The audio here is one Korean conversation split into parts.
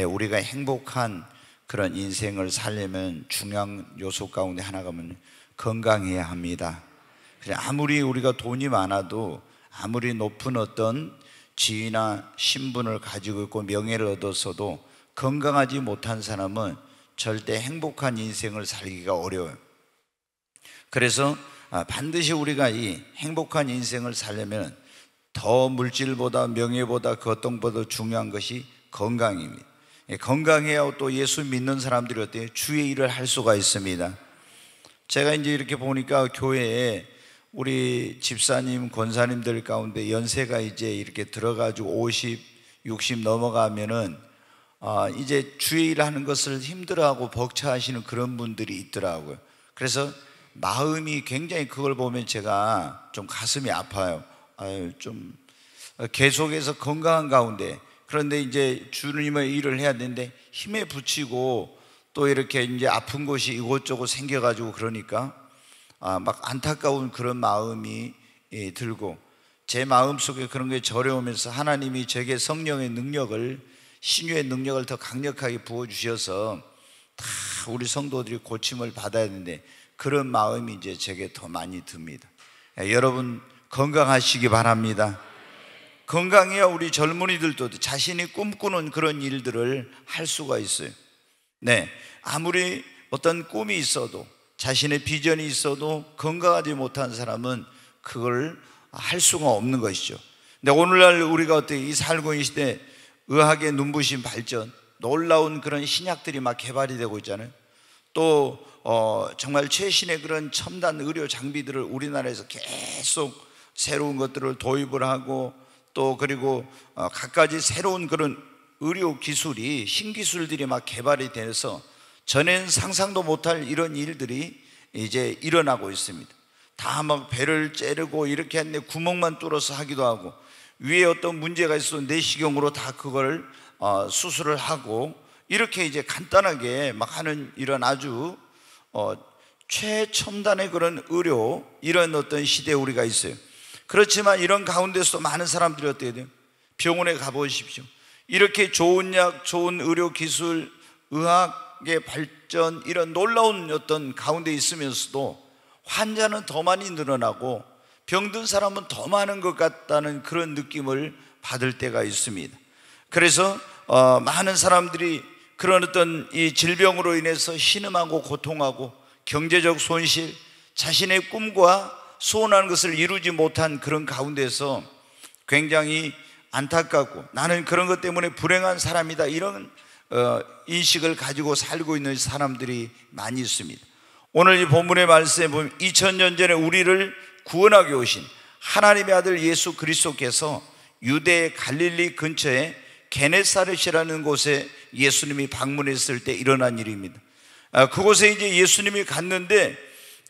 우리가 행복한 그런 인생을 살려면 중요한 요소 가운데 하나가 뭐냐면 건강해야 합니다. 아무리 우리가 돈이 많아도, 아무리 높은 어떤 지위나 신분을 가지고 있고 명예를 얻었어도 건강하지 못한 사람은 절대 행복한 인생을 살기가 어려워요. 그래서 반드시 우리가 이 행복한 인생을 살려면 더 물질보다, 명예보다, 그 어떤 것보다 중요한 것이 건강입니다. 건강해야 또 예수 믿는 사람들이 어때요? 주의 일을 할 수가 있습니다. 제가 이제 이렇게 보니까 교회에 우리 집사님, 권사님들 가운데 연세가 이제 이렇게 들어가지고 50, 60 넘어가면은 이제 주의 일을 하는 것을 힘들어하고 벅차하시는 그런 분들이 있더라고요. 그래서 마음이 굉장히, 그걸 보면 제가 좀 가슴이 아파요. 좀 계속해서 건강한 가운데, 그런데 이제 주님의 일을 해야 되는데 힘에 부치고 또 이렇게 이제 아픈 곳이 이곳저곳 생겨가지고 그러니까 막 안타까운 그런 마음이 들고, 제 마음속에 그런 게 저려오면서 하나님이 제게 성령의 능력을, 신유의 능력을 더 강력하게 부어주셔서 다 우리 성도들이 고침을 받아야 되는데 그런 마음이 이제 제게 더 많이 듭니다. 여러분 건강하시기 바랍니다. 건강해야 우리 젊은이들도 자신이 꿈꾸는 그런 일들을 할 수가 있어요. 아무리 어떤 꿈이 있어도, 자신의 비전이 있어도 건강하지 못한 사람은 그걸 할 수가 없는 것이죠. 근데 오늘날 우리가 어떻게 이 살고 있는 시대에 의학의 눈부신 발전, 놀라운 그런 신약들이 막 개발이 되고 있잖아요. 또 정말 최신의 그런 첨단 의료 장비들을 우리나라에서 계속 새로운 것들을 도입을 하고, 또 그리고 갖가지 새로운 그런 의료 기술이, 신기술들이 막 개발이 돼서 전에는 상상도 못할 이런 일들이 이제 일어나고 있습니다. 다 막 배를 째르고 이렇게 했는데 구멍만 뚫어서 하기도 하고, 위에 어떤 문제가 있어도 내시경으로 다 그걸 수술을 하고, 이렇게 이제 간단하게 막 하는 이런 아주 최첨단의 그런 의료, 이런 어떤 시대에 우리가 있어요. 그렇지만 이런 가운데서 많은 사람들이 어떻게 돼요? 병원에 가보십시오. 이렇게 좋은 약, 좋은 의료 기술, 의학의 발전, 이런 놀라운 어떤 가운데 있으면서도 환자는 더 많이 늘어나고 병든 사람은 더 많은 것 같다는 그런 느낌을 받을 때가 있습니다. 그래서 많은 사람들이 그런 어떤 이 질병으로 인해서 신음하고 고통하고 경제적 손실, 자신의 꿈과 소원하는 것을 이루지 못한 그런 가운데서 굉장히 안타깝고, 나는 그런 것 때문에 불행한 사람이다, 이런 인식을 가지고 살고 있는 사람들이 많이 있습니다. 오늘 이 본문의 말씀에 보면 2000년 전에 우리를 구원하게 오신 하나님의 아들 예수 그리스도께서 유대 갈릴리 근처에 게네사렛이라는 곳에 예수님이 방문했을 때 일어난 일입니다. 그곳에 이제 예수님이 갔는데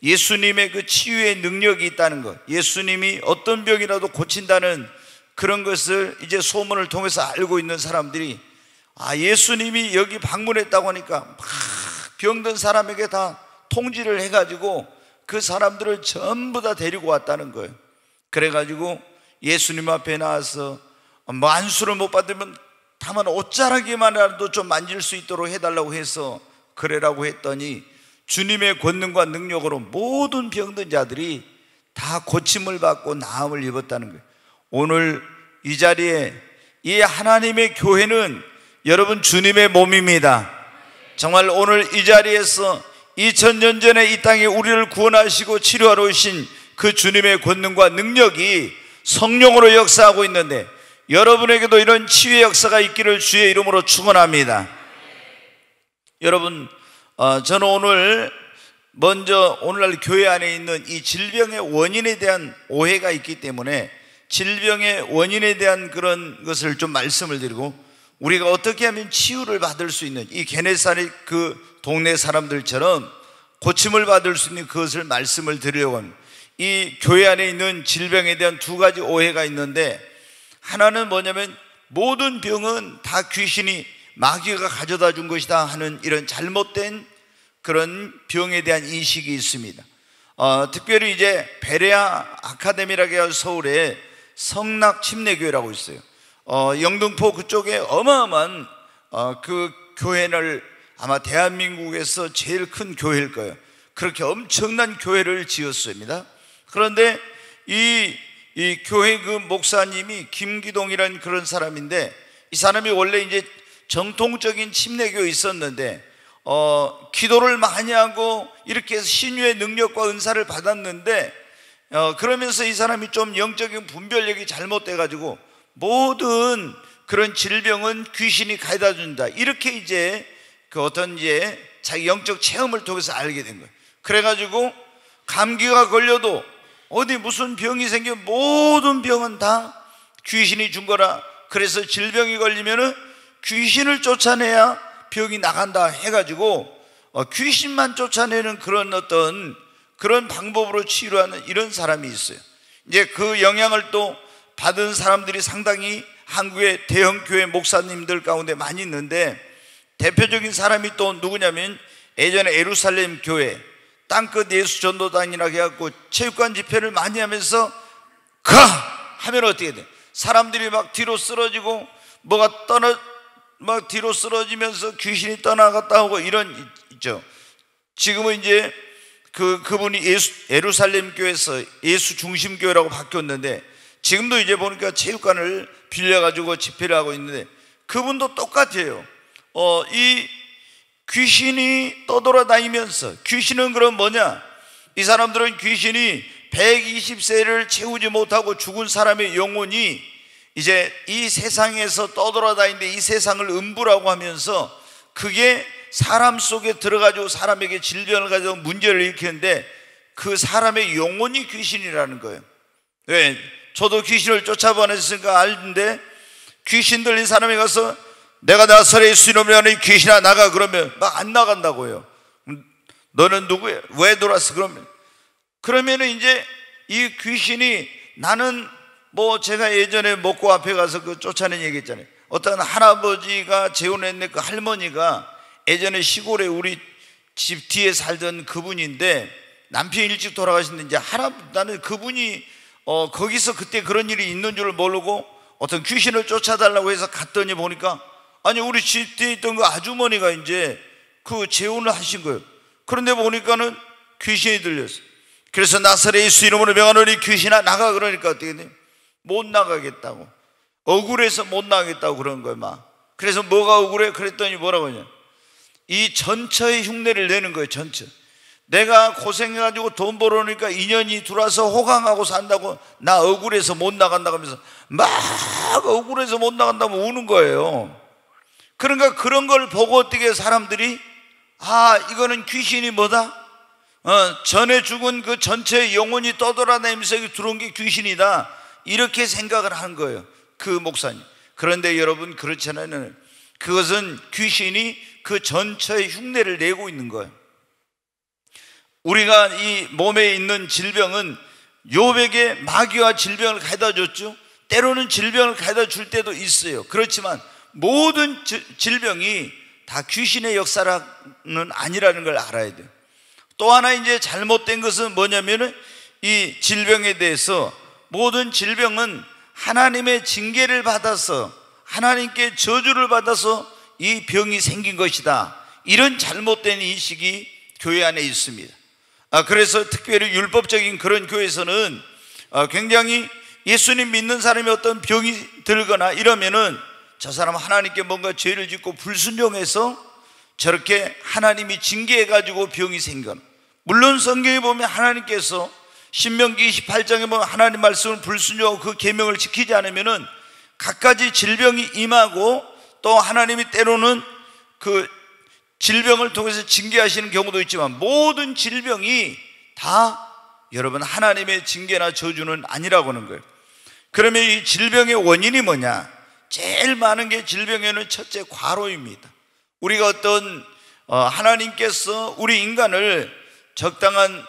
예수님의 그 치유의 능력이 있다는 것, 예수님이 어떤 병이라도 고친다는 그런 것을 이제 소문을 통해서 알고 있는 사람들이 예수님이 여기 방문했다고 하니까 막 병든 사람에게 다 통지를 해가지고 그 사람들을 전부 다 데리고 왔다는 거예요. 그래가지고 예수님 앞에 나와서 뭐 안수를 못 받으면 다만 옷자락이만이라도 좀 만질 수 있도록 해달라고 해서 그래라고 했더니 주님의 권능과 능력으로 모든 병든 자들이 다 고침을 받고 나음을 입었다는 거예요. 오늘 이 자리에 이 하나님의 교회는 여러분 주님의 몸입니다. 정말 오늘 이 자리에서 2000년 전에 이 땅에 우리를 구원하시고 치료하러 오신 그 주님의 권능과 능력이 성령으로 역사하고 있는데, 여러분에게도 이런 치유의 역사가 있기를 주의 이름으로 축원합니다. 여러분, 저는 오늘 먼저 오늘날 교회 안에 있는 이 질병의 원인에 대한 오해가 있기 때문에 질병의 원인에 대한 그런 것을 좀 말씀을 드리고, 우리가 어떻게 하면 치유를 받을 수 있는, 이 게네사렛 그 동네 사람들처럼 고침을 받을 수 있는 그것을 말씀을 드리려고 합니다. 이 교회 안에 있는 질병에 대한 두 가지 오해가 있는데, 하나는 뭐냐면 모든 병은 다 귀신이, 마귀가 가져다 준 것이다 하는 이런 잘못된 그런 병에 대한 인식이 있습니다. 특별히 이제 베레아 아카데미라고 해서 서울에 성낙 침례교회라고 있어요. 영등포 그쪽에 어마어마한 그 교회를 아마 대한민국에서 제일 큰 교회일 거예요. 그렇게 엄청난 교회를 지었습니다. 그런데 이 교회 그 목사님이 김기동이라는 그런 사람인데, 이 사람이 원래 이제 정통적인 침례교에 있었는데 기도를 많이 하고 이렇게 해서 신유의 능력과 은사를 받았는데 그러면서 이 사람이 좀 영적인 분별력이 잘못돼 가지고 모든 그런 질병은 귀신이 가져다 준다, 이렇게 이제 그 어떤 이제 자기 영적 체험을 통해서 알게 된 거예요. 그래가지고 감기가 걸려도 어디 무슨 병이 생기면 모든 병은 다 귀신이 준 거라, 그래서 질병이 걸리면은 귀신을 쫓아내야 병이 나간다 해가지고 귀신만 쫓아내는 그런 어떤 그런 방법으로 치료하는 이런 사람이 있어요. 이제 그 영향을 또 받은 사람들이 상당히 한국의 대형 교회 목사님들 가운데 많이 있는데, 대표적인 사람이 또 누구냐면 예전에 예루살렘 교회 땅끝 예수 전도단이라고 해갖고 체육관 집회를 많이 하면서 가! 하면 어떻게 돼? 사람들이 막 뒤로 쓰러지고 뭐가 막 뒤로 쓰러지면서 귀신이 떠나갔다 하고 이런 있죠. 지금은 이제 그분이 예루살렘 교회에서 예수 중심 교회라고 바뀌었는데, 지금도 이제 보니까 체육관을 빌려가지고 집회를 하고 있는데, 그분도 똑같아요. 이 귀신이 떠돌아다니면서, 귀신은 그럼 뭐냐? 이 사람들은 귀신이 120세를 채우지 못하고 죽은 사람의 영혼이 이제 이 세상에서 떠돌아다니는데, 이 세상을 음부라고 하면서 그게 사람 속에 들어가지고 사람에게 질병을 가지고 문제를 일으키는데, 그 사람의 영혼이 귀신이라는 거예요. 왜? 저도 귀신을 쫓아보냈으니까 알는데, 귀신 들린 사람이 가서 내가 나사렛 예수 이름으로 귀신아 나가 그러면 막 안 나간다고요. 너는 누구야? 왜 돌았어? 그러면은 이제 이 귀신이, 나는 뭐 제가 예전에 목고 앞에 가서 그 쫓아낸 얘기 했잖아요. 어떤 할아버지가 재혼했는데 그 할머니가 예전에 시골에 우리 집 뒤에 살던 그분인데, 남편이 일찍 돌아가셨는데 이제 나는 그분이 거기서 그때 그런 일이 있는 줄 모르고 어떤 귀신을 쫓아달라고 해서 갔더니 보니까, 아니 우리 집 뒤에 있던 그 아주머니가 이제 그 재혼을 하신 거예요. 그런데 보니까는 귀신이 들렸어요. 그래서 나사렛 예수 이름으로 명하노니 귀신아 나가 그러니까 어떻게 돼? 못 나가겠다고, 억울해서 못 나가겠다고 그런 거예요 막. 그래서 뭐가 억울해? 그랬더니 뭐라고 하냐, 이 전처의 흉내를 내는 거예요. 전처. 내가 고생해가지고 돈 벌어오니까 인연이 들어와서 호강하고 산다고 나 억울해서 못 나간다고 하면서 막 억울해서 못 나간다고 우는 거예요. 그러니까 그런 걸 보고 어떻게 사람들이, 이거는 귀신이 뭐다? 전에 죽은 그 전체의 영혼이 떠돌아다니면서 여기 들어온 게 귀신이다, 이렇게 생각을 한 거예요, 그 목사님. 그런데 여러분 그렇지 않아요. 그것은 귀신이 그 전체의 흉내를 내고 있는 거예요. 우리가 이 몸에 있는 질병은 욥에게 마귀와 질병을 가져다 줬죠. 때로는 질병을 가져다 줄 때도 있어요. 그렇지만 모든 질병이 다 귀신의 역사는 아니라는 걸 알아야 돼요. 또 하나 이제 잘못된 것은 뭐냐면은, 이 질병에 대해서 모든 질병은 하나님의 징계를 받아서, 하나님께 저주를 받아서 이 병이 생긴 것이다, 이런 잘못된 인식이 교회 안에 있습니다. 그래서 특별히 율법적인 그런 교회에서는 굉장히 예수님 믿는 사람이 어떤 병이 들거나 이러면은 저 사람 하나님께 뭔가 죄를 짓고 불순종해서 저렇게 하나님이 징계해가지고 병이 생겨나. 물론 성경에 보면 하나님께서 신명기 28장에 보면 하나님 말씀을 불순종하고 그 계명을 지키지 않으면은 갖가지 질병이 임하고, 또 하나님이 때로는 그 질병을 통해서 징계하시는 경우도 있지만, 모든 질병이 다 여러분 하나님의 징계나 저주는 아니라고 하는 거예요. 그러면 이 질병의 원인이 뭐냐? 제일 많은 게 질병에는 첫째 과로입니다. 우리가 어떤 하나님께서 우리 인간을 적당한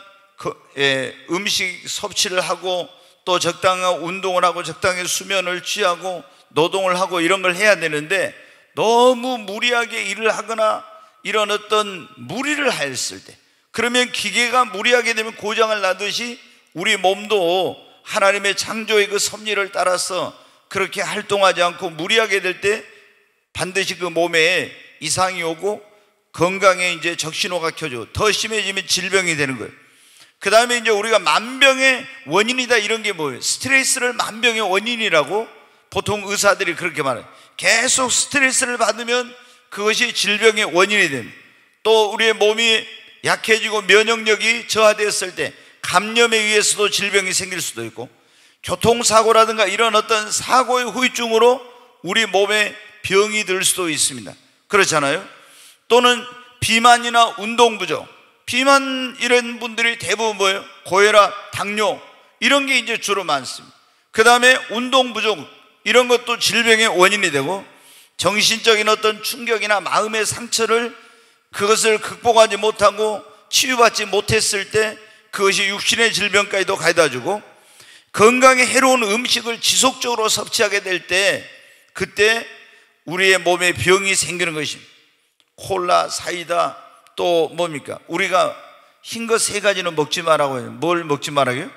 음식 섭취를 하고, 또 적당한 운동을 하고 적당한 수면을 취하고 노동을 하고 이런 걸 해야 되는데, 너무 무리하게 일을 하거나 이런 어떤 무리를 했을 때, 그러면 기계가 무리하게 되면 고장을 나듯이 우리 몸도 하나님의 창조의 그 섭리를 따라서 그렇게 활동하지 않고 무리하게 될 때 반드시 그 몸에 이상이 오고 건강에 이제 적신호가 켜져 더 심해지면 질병이 되는 거예요. 그 다음에 이제 우리가 만병의 원인이다 이런 게 뭐예요? 스트레스를 만병의 원인이라고 보통 의사들이 그렇게 말해요. 계속 스트레스를 받으면 그것이 질병의 원인이 됩니다. 또 우리의 몸이 약해지고 면역력이 저하되었을 때 감염에 의해서도 질병이 생길 수도 있고, 교통사고라든가 이런 어떤 사고의 후유증으로 우리 몸에 병이 들 수도 있습니다. 그렇잖아요. 또는 비만이나 운동 부족, 비만 이런 분들이 대부분 뭐예요? 고혈압, 당뇨 이런 게 이제 주로 많습니다. 그 다음에 운동 부족 이런 것도 질병의 원인이 되고, 정신적인 어떤 충격이나 마음의 상처를 그것을 극복하지 못하고 치유받지 못했을 때 그것이 육신의 질병까지도 가져다 주고, 건강에 해로운 음식을 지속적으로 섭취하게 될 때 그때 우리의 몸에 병이 생기는 것입니다. 콜라, 사이다, 또 뭡니까? 우리가 흰 거 세 가지는 먹지 말라고 해요. 뭘 먹지 말라고요?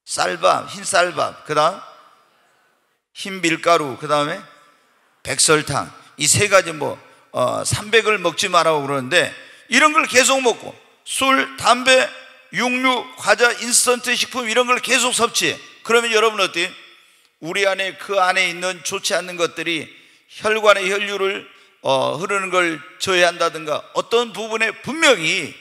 쌀밥, 흰 쌀밥, 그 다음 흰 밀가루, 그 다음에 백설탕, 이 세 가지 300을 먹지 말라고 그러는데, 이런 걸 계속 먹고 술, 담배, 육류, 과자, 인스턴트 식품 이런 걸 계속 섭취해. 그러면 여러분 어때요? 우리 안에 그 안에 있는 좋지 않는 것들이 혈관의 혈류를 흐르는 걸 저해한다든가 어떤 부분에 분명히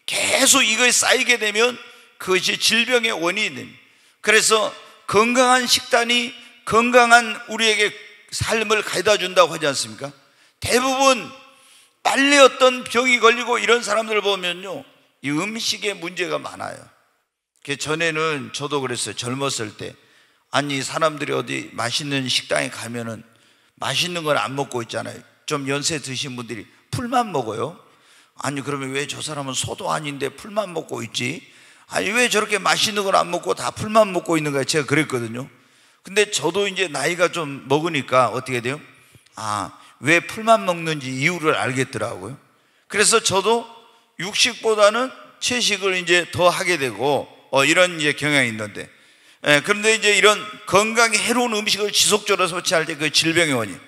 계속 이것이 쌓이게 되면 그것이 질병의 원인이 됩니다. 그래서 건강한 식단이 건강한 우리에게 삶을 가져다 준다고 하지 않습니까? 대부분 빨리 어떤 병이 걸리고 이런 사람들을 보면요, 이 음식에 문제가 많아요. 전에는 저도 그랬어요. 젊었을 때, 아니 사람들이 어디 맛있는 식당에 가면은 맛있는 걸 안 먹고 있잖아요. 좀 연세 드신 분들이 풀만 먹어요. 아니 그러면 왜 저 사람은 소도 아닌데 풀만 먹고 있지? 아니 왜 저렇게 맛있는 걸 안 먹고 다 풀만 먹고 있는 거야? 제가 그랬거든요. 근데 저도 이제 나이가 좀 먹으니까 어떻게 돼요? 왜 풀만 먹는지 이유를 알겠더라고요. 그래서 저도 육식보다는 채식을 이제 더 하게 되고 이런 이제 경향이 있는데, 그런데 이제 이런 건강에 해로운 음식을 지속적으로 섭취할 때 그 질병의 원인,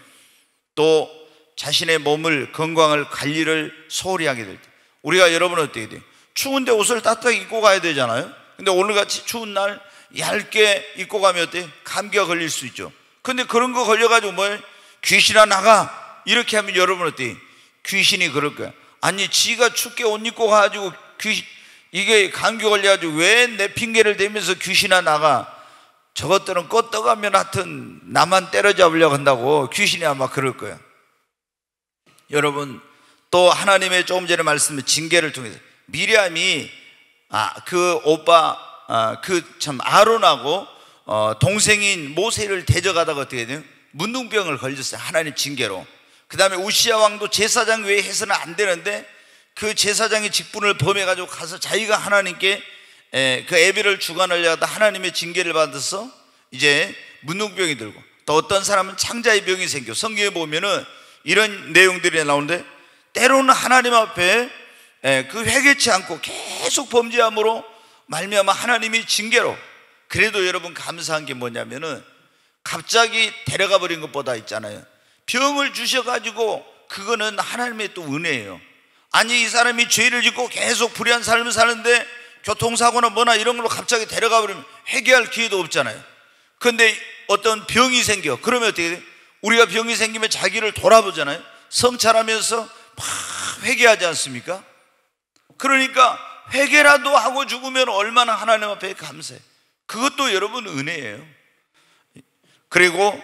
또 자신의 몸을 건강을 관리를 소홀히 하게 될 때, 우리가 여러분 어떻게 돼요? 추운데 옷을 따뜻하게 입고 가야 되잖아요. 근데 오늘같이 추운 날 얇게 입고 가면 어때요? 감기가 걸릴 수 있죠. 근데 그런 거 걸려가지고 귀신아 나가 이렇게 하면 여러분 어때요? 귀신이 그럴 거야. 아니 지가 춥게 옷 입고 가가지고 이게 감기 걸려가지고 왜 내 핑계를 대면서 귀신아 나가, 저것들은 껐떠가면 하여튼 나만 때려잡으려고 한다고 귀신이 아마 그럴 거야. 여러분 또 하나님의 조금 전에 말씀드린 징계를 통해서 미리암이 그 오빠 아론하고 동생인 모세를 대적하다가 어떻게 돼요? 문둥병을 걸렸어요. 하나님 징계로. 그 다음에 우시야 왕도 제사장 외에 해서는 안 되는데 그 제사장의 직분을 범해가지고 가서 자기가 하나님께 그 예배를 주관하려고 하다 하나님의 징계를 받아서 이제 문둥병이 들고, 또 어떤 사람은 창자의 병이 생겨. 성경에 보면은 이런 내용들이 나오는데, 때로는 하나님 앞에 그 회개치 않고 계속 범죄함으로 말미암아 하나님이 징계로. 그래도 여러분 감사한 게 뭐냐면은 갑자기 데려가 버린 것보다 있잖아요, 병을 주셔가지고 그거는 하나님의 또 은혜예요. 아니 이 사람이 죄를 짓고 계속 불의한 삶을 사는데 교통사고나 뭐나 이런 걸로 갑자기 데려가 버리면 회개할 기회도 없잖아요. 그런데 어떤 병이 생겨. 그러면 어떻게 돼? 우리가 병이 생기면 자기를 돌아보잖아요. 성찰하면서 막 회개하지 않습니까? 그러니까 회개라도 하고 죽으면 얼마나 하나님 앞에 감사해. 그것도 여러분 은혜예요. 그리고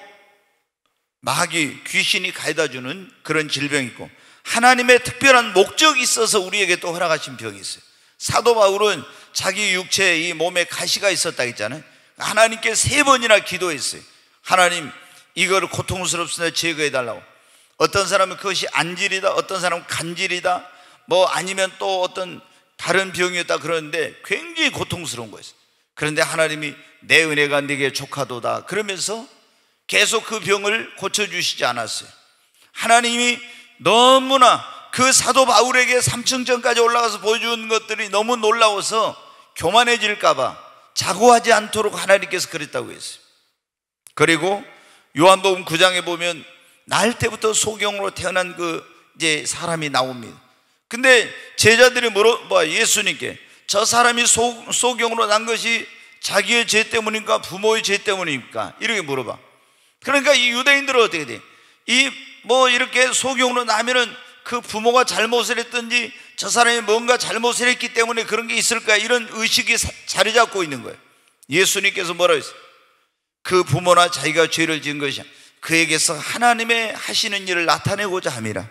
마귀, 귀신이 가져다주는 그런 질병이 있고, 하나님의 특별한 목적이 있어서 우리에게 또 허락하신 병이 있어요. 사도 바울은 자기 육체에 이 몸에 가시가 있었다 했잖아요. 하나님께 3번이나 기도했어요. 하나님 이거를 고통스럽습니다 제거해 달라고. 어떤 사람은 그것이 안질이다, 어떤 사람은 간질이다, 아니면 또 어떤 다른 병이었다 그러는데 굉장히 고통스러운 거였어요. 그런데 하나님이 내 은혜가 네게 족하도다 그러면서 계속 그 병을 고쳐주시지 않았어요. 하나님이 너무나 그 사도 바울에게 3층전까지 올라가서 보여준 것들이 너무 놀라워서 교만해질까봐 자고하지 않도록 하나님께서 그랬다고 했어요. 그리고 요한복음 9장에 보면 날 때부터 소경으로 태어난 그 이제 사람이 나옵니다. 근데 제자들이 예수님께 저 사람이 소경으로 난 것이 자기의 죄 때문입니까? 부모의 죄 때문입니까? 이렇게 물어봐. 그러니까 이 유대인들은 어떻게 돼? 이렇게 소경으로 나면은 그 부모가 잘못을 했든지 저 사람이 뭔가 잘못을 했기 때문에 그런 게 있을까? 이런 의식이 자리 잡고 있는 거예요. 예수님께서 뭐라고 했어요? 그 부모나 자기가 죄를 지은 것이 그에게서 하나님의 하시는 일을 나타내고자 함이라.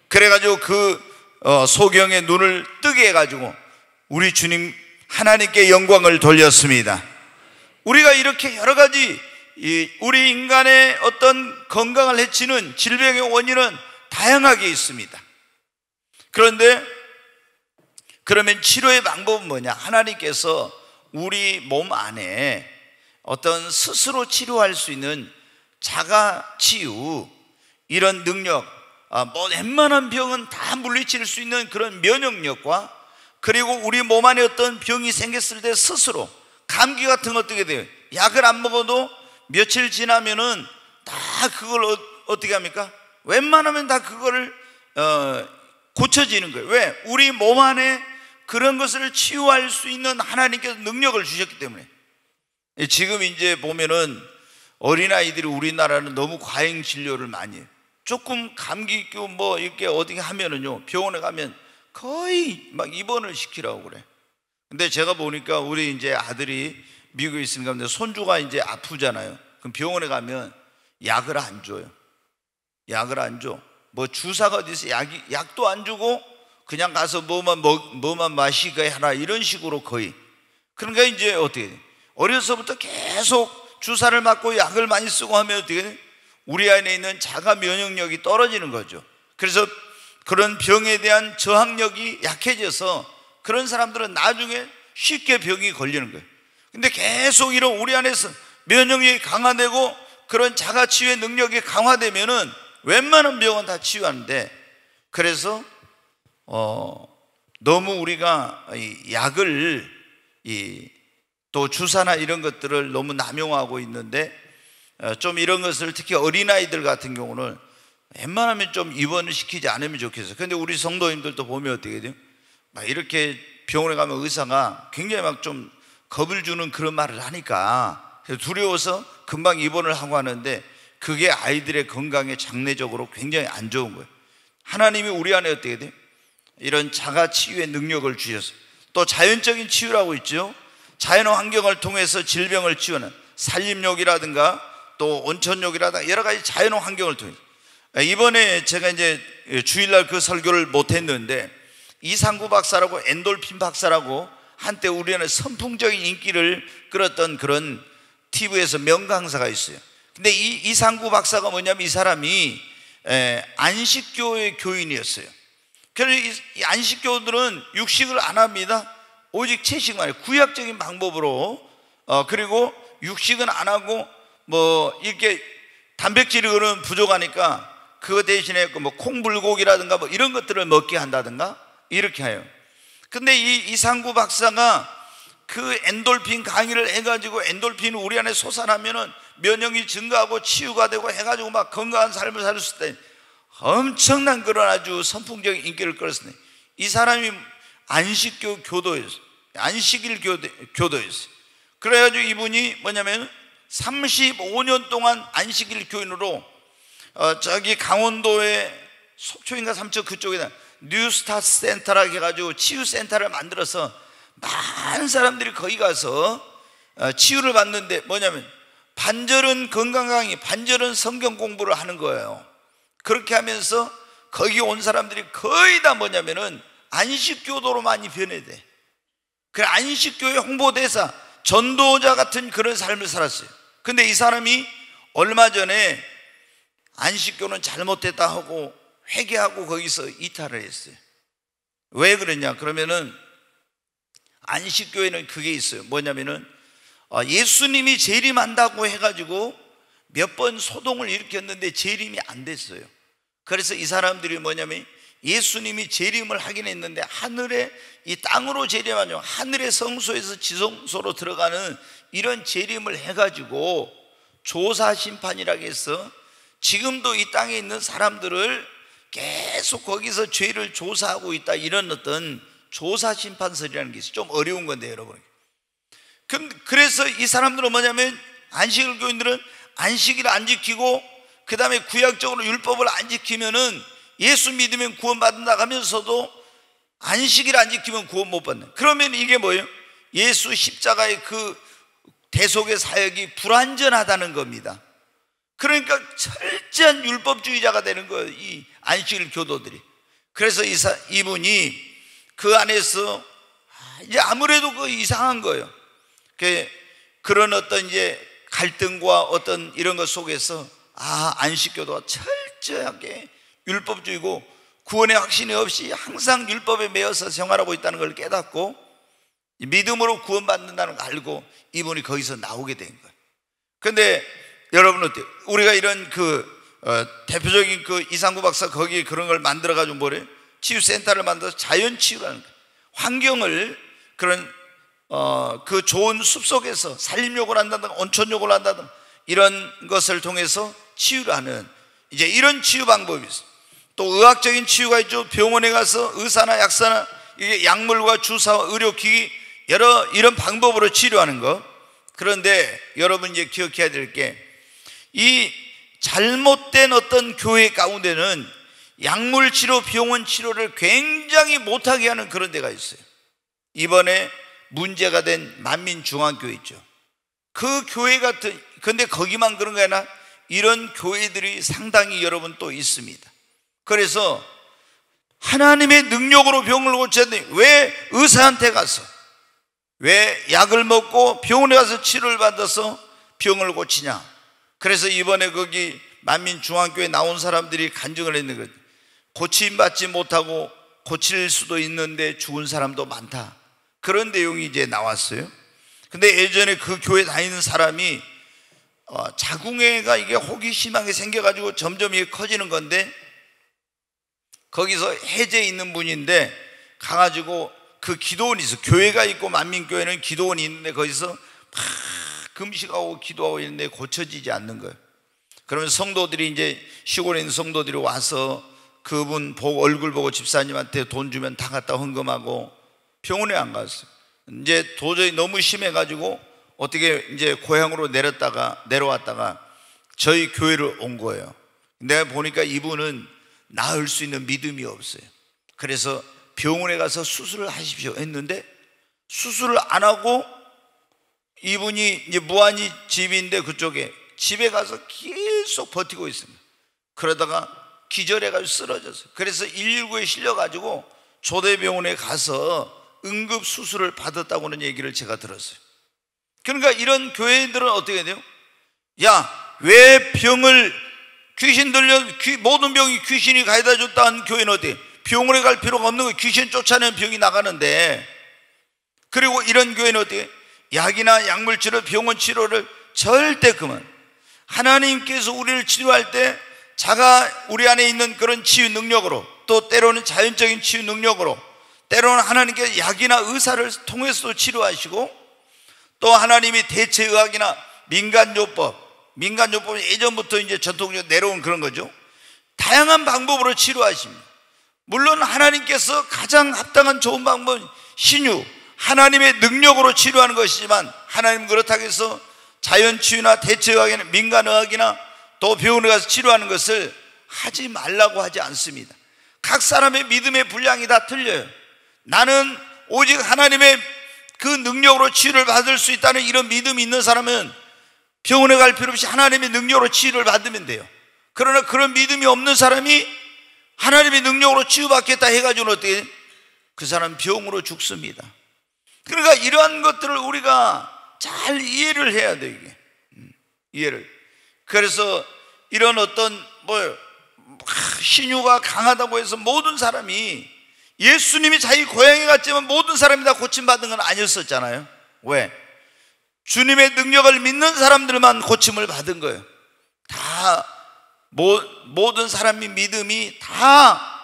그래가지고 그 소경의 눈을 뜨게 해가지고 우리 주님 하나님께 영광을 돌렸습니다. 우리가 이렇게 여러 가지 우리 인간의 어떤 건강을 해치는 질병의 원인은 다양하게 있습니다. 그런데 그러면 치료의 방법은 뭐냐? 하나님께서 우리 몸 안에 어떤 스스로 치료할 수 있는 자가치유 이런 능력, 웬만한 병은 다 물리칠 수 있는 그런 면역력과 그리고 우리 몸 안에 어떤 병이 생겼을 때 스스로 감기 같은 거 어떻게 돼요? 약을 안 먹어도 며칠 지나면은 다 그걸 어떻게 합니까? 웬만하면 다 그거를 고쳐지는 거예요. 왜? 우리 몸 안에 그런 것을 치유할 수 있는 하나님께서 능력을 주셨기 때문에. 지금 이제 보면은 어린아이들이 우리나라는 너무 과잉 진료를 많이 해요. 조금 감기 있고 이렇게 어디 하면은요, 병원에 가면 거의 막 입원을 시키라고 그래. 근데 제가 보니까 우리 이제 아들이 미국에 있으니까 근데 손주가 이제 아프잖아요. 그럼 병원에 가면 약을 안 줘요. 약을 안 줘. 주사가 어디 있어? 약도 안 주고 그냥 가서 뭐만 마시게 하라 이런 식으로 거의. 그러니까 이제 어떻게 돼? 어려서부터 계속 주사를 맞고 약을 많이 쓰고 하면 어떻게 돼? 우리 안에 있는 자가 면역력이 떨어지는 거죠. 그래서 그런 병에 대한 저항력이 약해져서 그런 사람들은 나중에 쉽게 병이 걸리는 거예요. 근데 계속 이런 우리 안에서 면역력이 강화되고 그런 자가치유의 능력이 강화되면은 웬만한 병은 다 치유하는데, 그래서 너무 우리가 이 약을 또 주사나 이런 것들을 너무 남용하고 있는데, 좀 이런 것을 특히 어린아이들 같은 경우는 웬만하면 좀 입원을 시키지 않으면 좋겠어요. 근데 우리 성도님들도 보면 어떻게 돼요? 막 이렇게 병원에 가면 의사가 굉장히 막 좀 겁을 주는 그런 말을 하니까 두려워서 금방 입원을 하고 하는데, 그게 아이들의 건강에 장래적으로 굉장히 안 좋은 거예요. 하나님이 우리 안에 어떻게 돼요? 이런 자가치유의 능력을 주셔서, 또 자연적인 치유라고 있죠. 자연 환경을 통해서 질병을 치유하는 산림욕이라든가 또 온천욕이라든가 여러 가지 자연 환경을 통해서. 이번에 제가 이제 주일날 그 설교를 못했는데, 이상구 박사라고 엔돌핀 박사라고 한때 우리 안에 선풍적인 인기를 끌었던 그런 TV에서 명강사가 있어요. 근데 이 이상구 박사가 뭐냐면, 이 사람이 안식교의 교인이었어요. 그래서 이 안식교들은 육식을 안 합니다. 오직 채식만 해요. 구약적인 방법으로. 그리고 육식은 안 하고 이렇게 단백질이 그런 부족하니까 그거 대신에 콩불고기라든가 이런 것들을 먹게 한다든가 이렇게 해요. 근데 이 이상구 박사가 그 엔돌핀 강의를 해가지고 엔돌핀이 우리 안에 솟아나면은 면역이 증가하고 치유가 되고 해가지고 막 건강한 삶을 살 수 있다. 엄청난 그런 아주 선풍적인 인기를 끌었어요. 이 사람이 안식교 교도였어요. 안식일 교도였어요. 그래가지고 이분이 뭐냐면 35년 동안 안식일 교인으로 저기 강원도의 속초인가 삼척 그쪽에다 뉴스타트 센터라고 해가지고 치유센터를 만들어서 많은 사람들이 거기 가서 치유를 받는데, 뭐냐면 반절은 건강 강의, 반절은 성경 공부를 하는 거예요. 그렇게 하면서 거기 온 사람들이 거의 다 뭐냐면은 안식교도로 많이 변해돼. 그 안식교의 홍보대사, 전도자 같은 그런 삶을 살았어요. 근데 이 사람이 얼마 전에 안식교는 잘못됐다 하고 회개하고 거기서 이탈을 했어요. 왜 그러냐? 그러면은 안식교에는 그게 있어요. 뭐냐면은 예수님이 재림한다고 해가지고 몇 번 소동을 일으켰는데 재림이 안 됐어요. 그래서 이 사람들이 뭐냐면 예수님이 재림을 하긴 했는데 하늘에 이 땅으로 재림하죠. 하늘의 성소에서 지성소로 들어가는 이런 재림을 해가지고 조사 심판이라고 해서 지금도 이 땅에 있는 사람들을 계속 거기서 죄를 조사하고 있다, 이런 어떤 조사 심판설이라는 게 있어요. 좀 어려운 건데 여러분. 그래서 이 사람들은 뭐냐면, 안식일 교인들은 안식일을 안 지키고 그 다음에 구약적으로 율법을 안 지키면은 예수 믿으면 구원받는다 하면서도 안식일 안 지키면 구원 못 받는, 그러면 이게 뭐예요? 예수 십자가의 그 대속의 사역이 불완전하다는 겁니다. 그러니까 철저한 율법주의자가 되는 거예요, 이 안식일 교도들이. 그래서 이분이 그 안에서 이제 아무래도 그 이상한 거예요. 그런 어떤 이제 갈등과 어떤 이런 것 속에서 안식교도가 철저하게 율법주의고 구원의 확신이 없이 항상 율법에 매여서 생활하고 있다는 걸 깨닫고 믿음으로 구원받는다는 걸 알고 이분이 거기서 나오게 된 거예요. 그런데 여러분 어때요? 우리가 이런 대표적인 이상구 박사 거기 그런 걸 만들어 가지고 뭐래요? 치유센터를 만들어서 자연치유라는 거예요. 환경을 그런 그 좋은 숲속에서 산림욕을 한다든가 온천욕을 한다든가 이런 것을 통해서 치유를 하는 이제 이런 치유 방법이 있어요. 또 의학적인 치유가 있죠. 병원에 가서 의사나 약사나 이게 약물과 주사와 의료기기 여러 이런 방법으로 치료하는 것. 그런데 여러분 이제 기억해야 될 게, 이 잘못된 어떤 교회 가운데는 약물 치료, 병원 치료를 굉장히 못하게 하는 그런 데가 있어요. 이번에 문제가 된 만민중앙교회 있죠. 그 교회 같은, 근데 거기만 그런 게 아니라 이런 교회들이 상당히 여러분 또 있습니다. 그래서 하나님의 능력으로 병을 고쳐야 돼. 왜 의사한테 가서, 왜 약을 먹고 병원에 가서 치료를 받아서 병을 고치냐? 그래서 이번에 거기 만민중앙교회 나온 사람들이 간증을 했는 거예요. 고침받지 못하고 고칠 수도 있는데 죽은 사람도 많다, 그런 내용이 이제 나왔어요. 근데 예전에 그 교회 다니는 사람이 자궁애가 이게 혹이 심하게 생겨가지고 점점 이게 커지는 건데, 거기서 해제 있는 분인데 가가지고 그 기도원이 있어. 교회가 있고 만민교회는 기도원이 있는데 거기서 막 금식하고 기도하고 있는데 고쳐지지 않는 거예요. 그러면 성도들이 이제 시골에 있는 성도들이 와서 그분 보고 얼굴 보고 집사님한테 돈 주면 다 갖다 헌금하고 병원에 안 갔어요. 이제 도저히 너무 심해가지고 어떻게 이제 고향으로 내려왔다가 저희 교회를 온 거예요. 내가 보니까 이분은 나을 수 있는 믿음이 없어요. 그래서 병원에 가서 수술을 하십시오 했는데 수술을 안 하고 이분이 이제 무안이 집인데 그쪽에 집에 가서 계속 버티고 있습니다. 그러다가 기절해가지고 쓰러졌어요. 그래서 119에 실려가지고 조대병원에 가서 응급 수술을 받았다고는 얘기를 제가 들었어요. 그러니까 이런 교회들은 어떻게 돼요? 야, 왜 병을 귀신 들려 모든 병이 귀신이 가져다 줬다 한 교회는 어때? 병원에 갈 필요가 없는 거예요. 귀신 쫓아내는 병이 나가는데. 그리고 이런 교회는 어떻게? 약이나 약물 치료, 병원 치료를 절대 그만. 하나님께서 우리를 치료할 때 자가 우리 안에 있는 그런 치유 능력으로, 또 때로는 자연적인 치유 능력으로, 때로는 하나님께서 약이나 의사를 통해서도 치료하시고, 또 하나님이 대체의학이나 민간요법은 예전부터 이제 전통적으로 내려온 그런 거죠. 다양한 방법으로 치료하십니다. 물론 하나님께서 가장 합당한 좋은 방법은 신유, 하나님의 능력으로 치료하는 것이지만, 하나님 그렇다고 해서 자연치유나 대체의학이나 민간의학이나 또 병원에 가서 치료하는 것을 하지 말라고 하지 않습니다. 각 사람의 믿음의 분량이 다 틀려요. 나는 오직 하나님의 그 능력으로 치유를 받을 수 있다는 이런 믿음이 있는 사람은 병원에 갈 필요 없이 하나님의 능력으로 치유를 받으면 돼요. 그러나 그런 믿음이 없는 사람이 하나님의 능력으로 치유받겠다 해가지고는 어떻게? 그 사람 병으로 죽습니다. 그러니까 이러한 것들을 우리가 잘 이해를 해야 돼요. 이게 이해를. 그래서 이런 어떤 신유가 강하다고 해서 모든 사람이, 예수님이 자기 고향에 갔지만 모든 사람이 다 고침받은 건 아니었었잖아요. 왜? 주님의 능력을 믿는 사람들만 고침을 받은 거예요. 다 모든 사람의 믿음이 다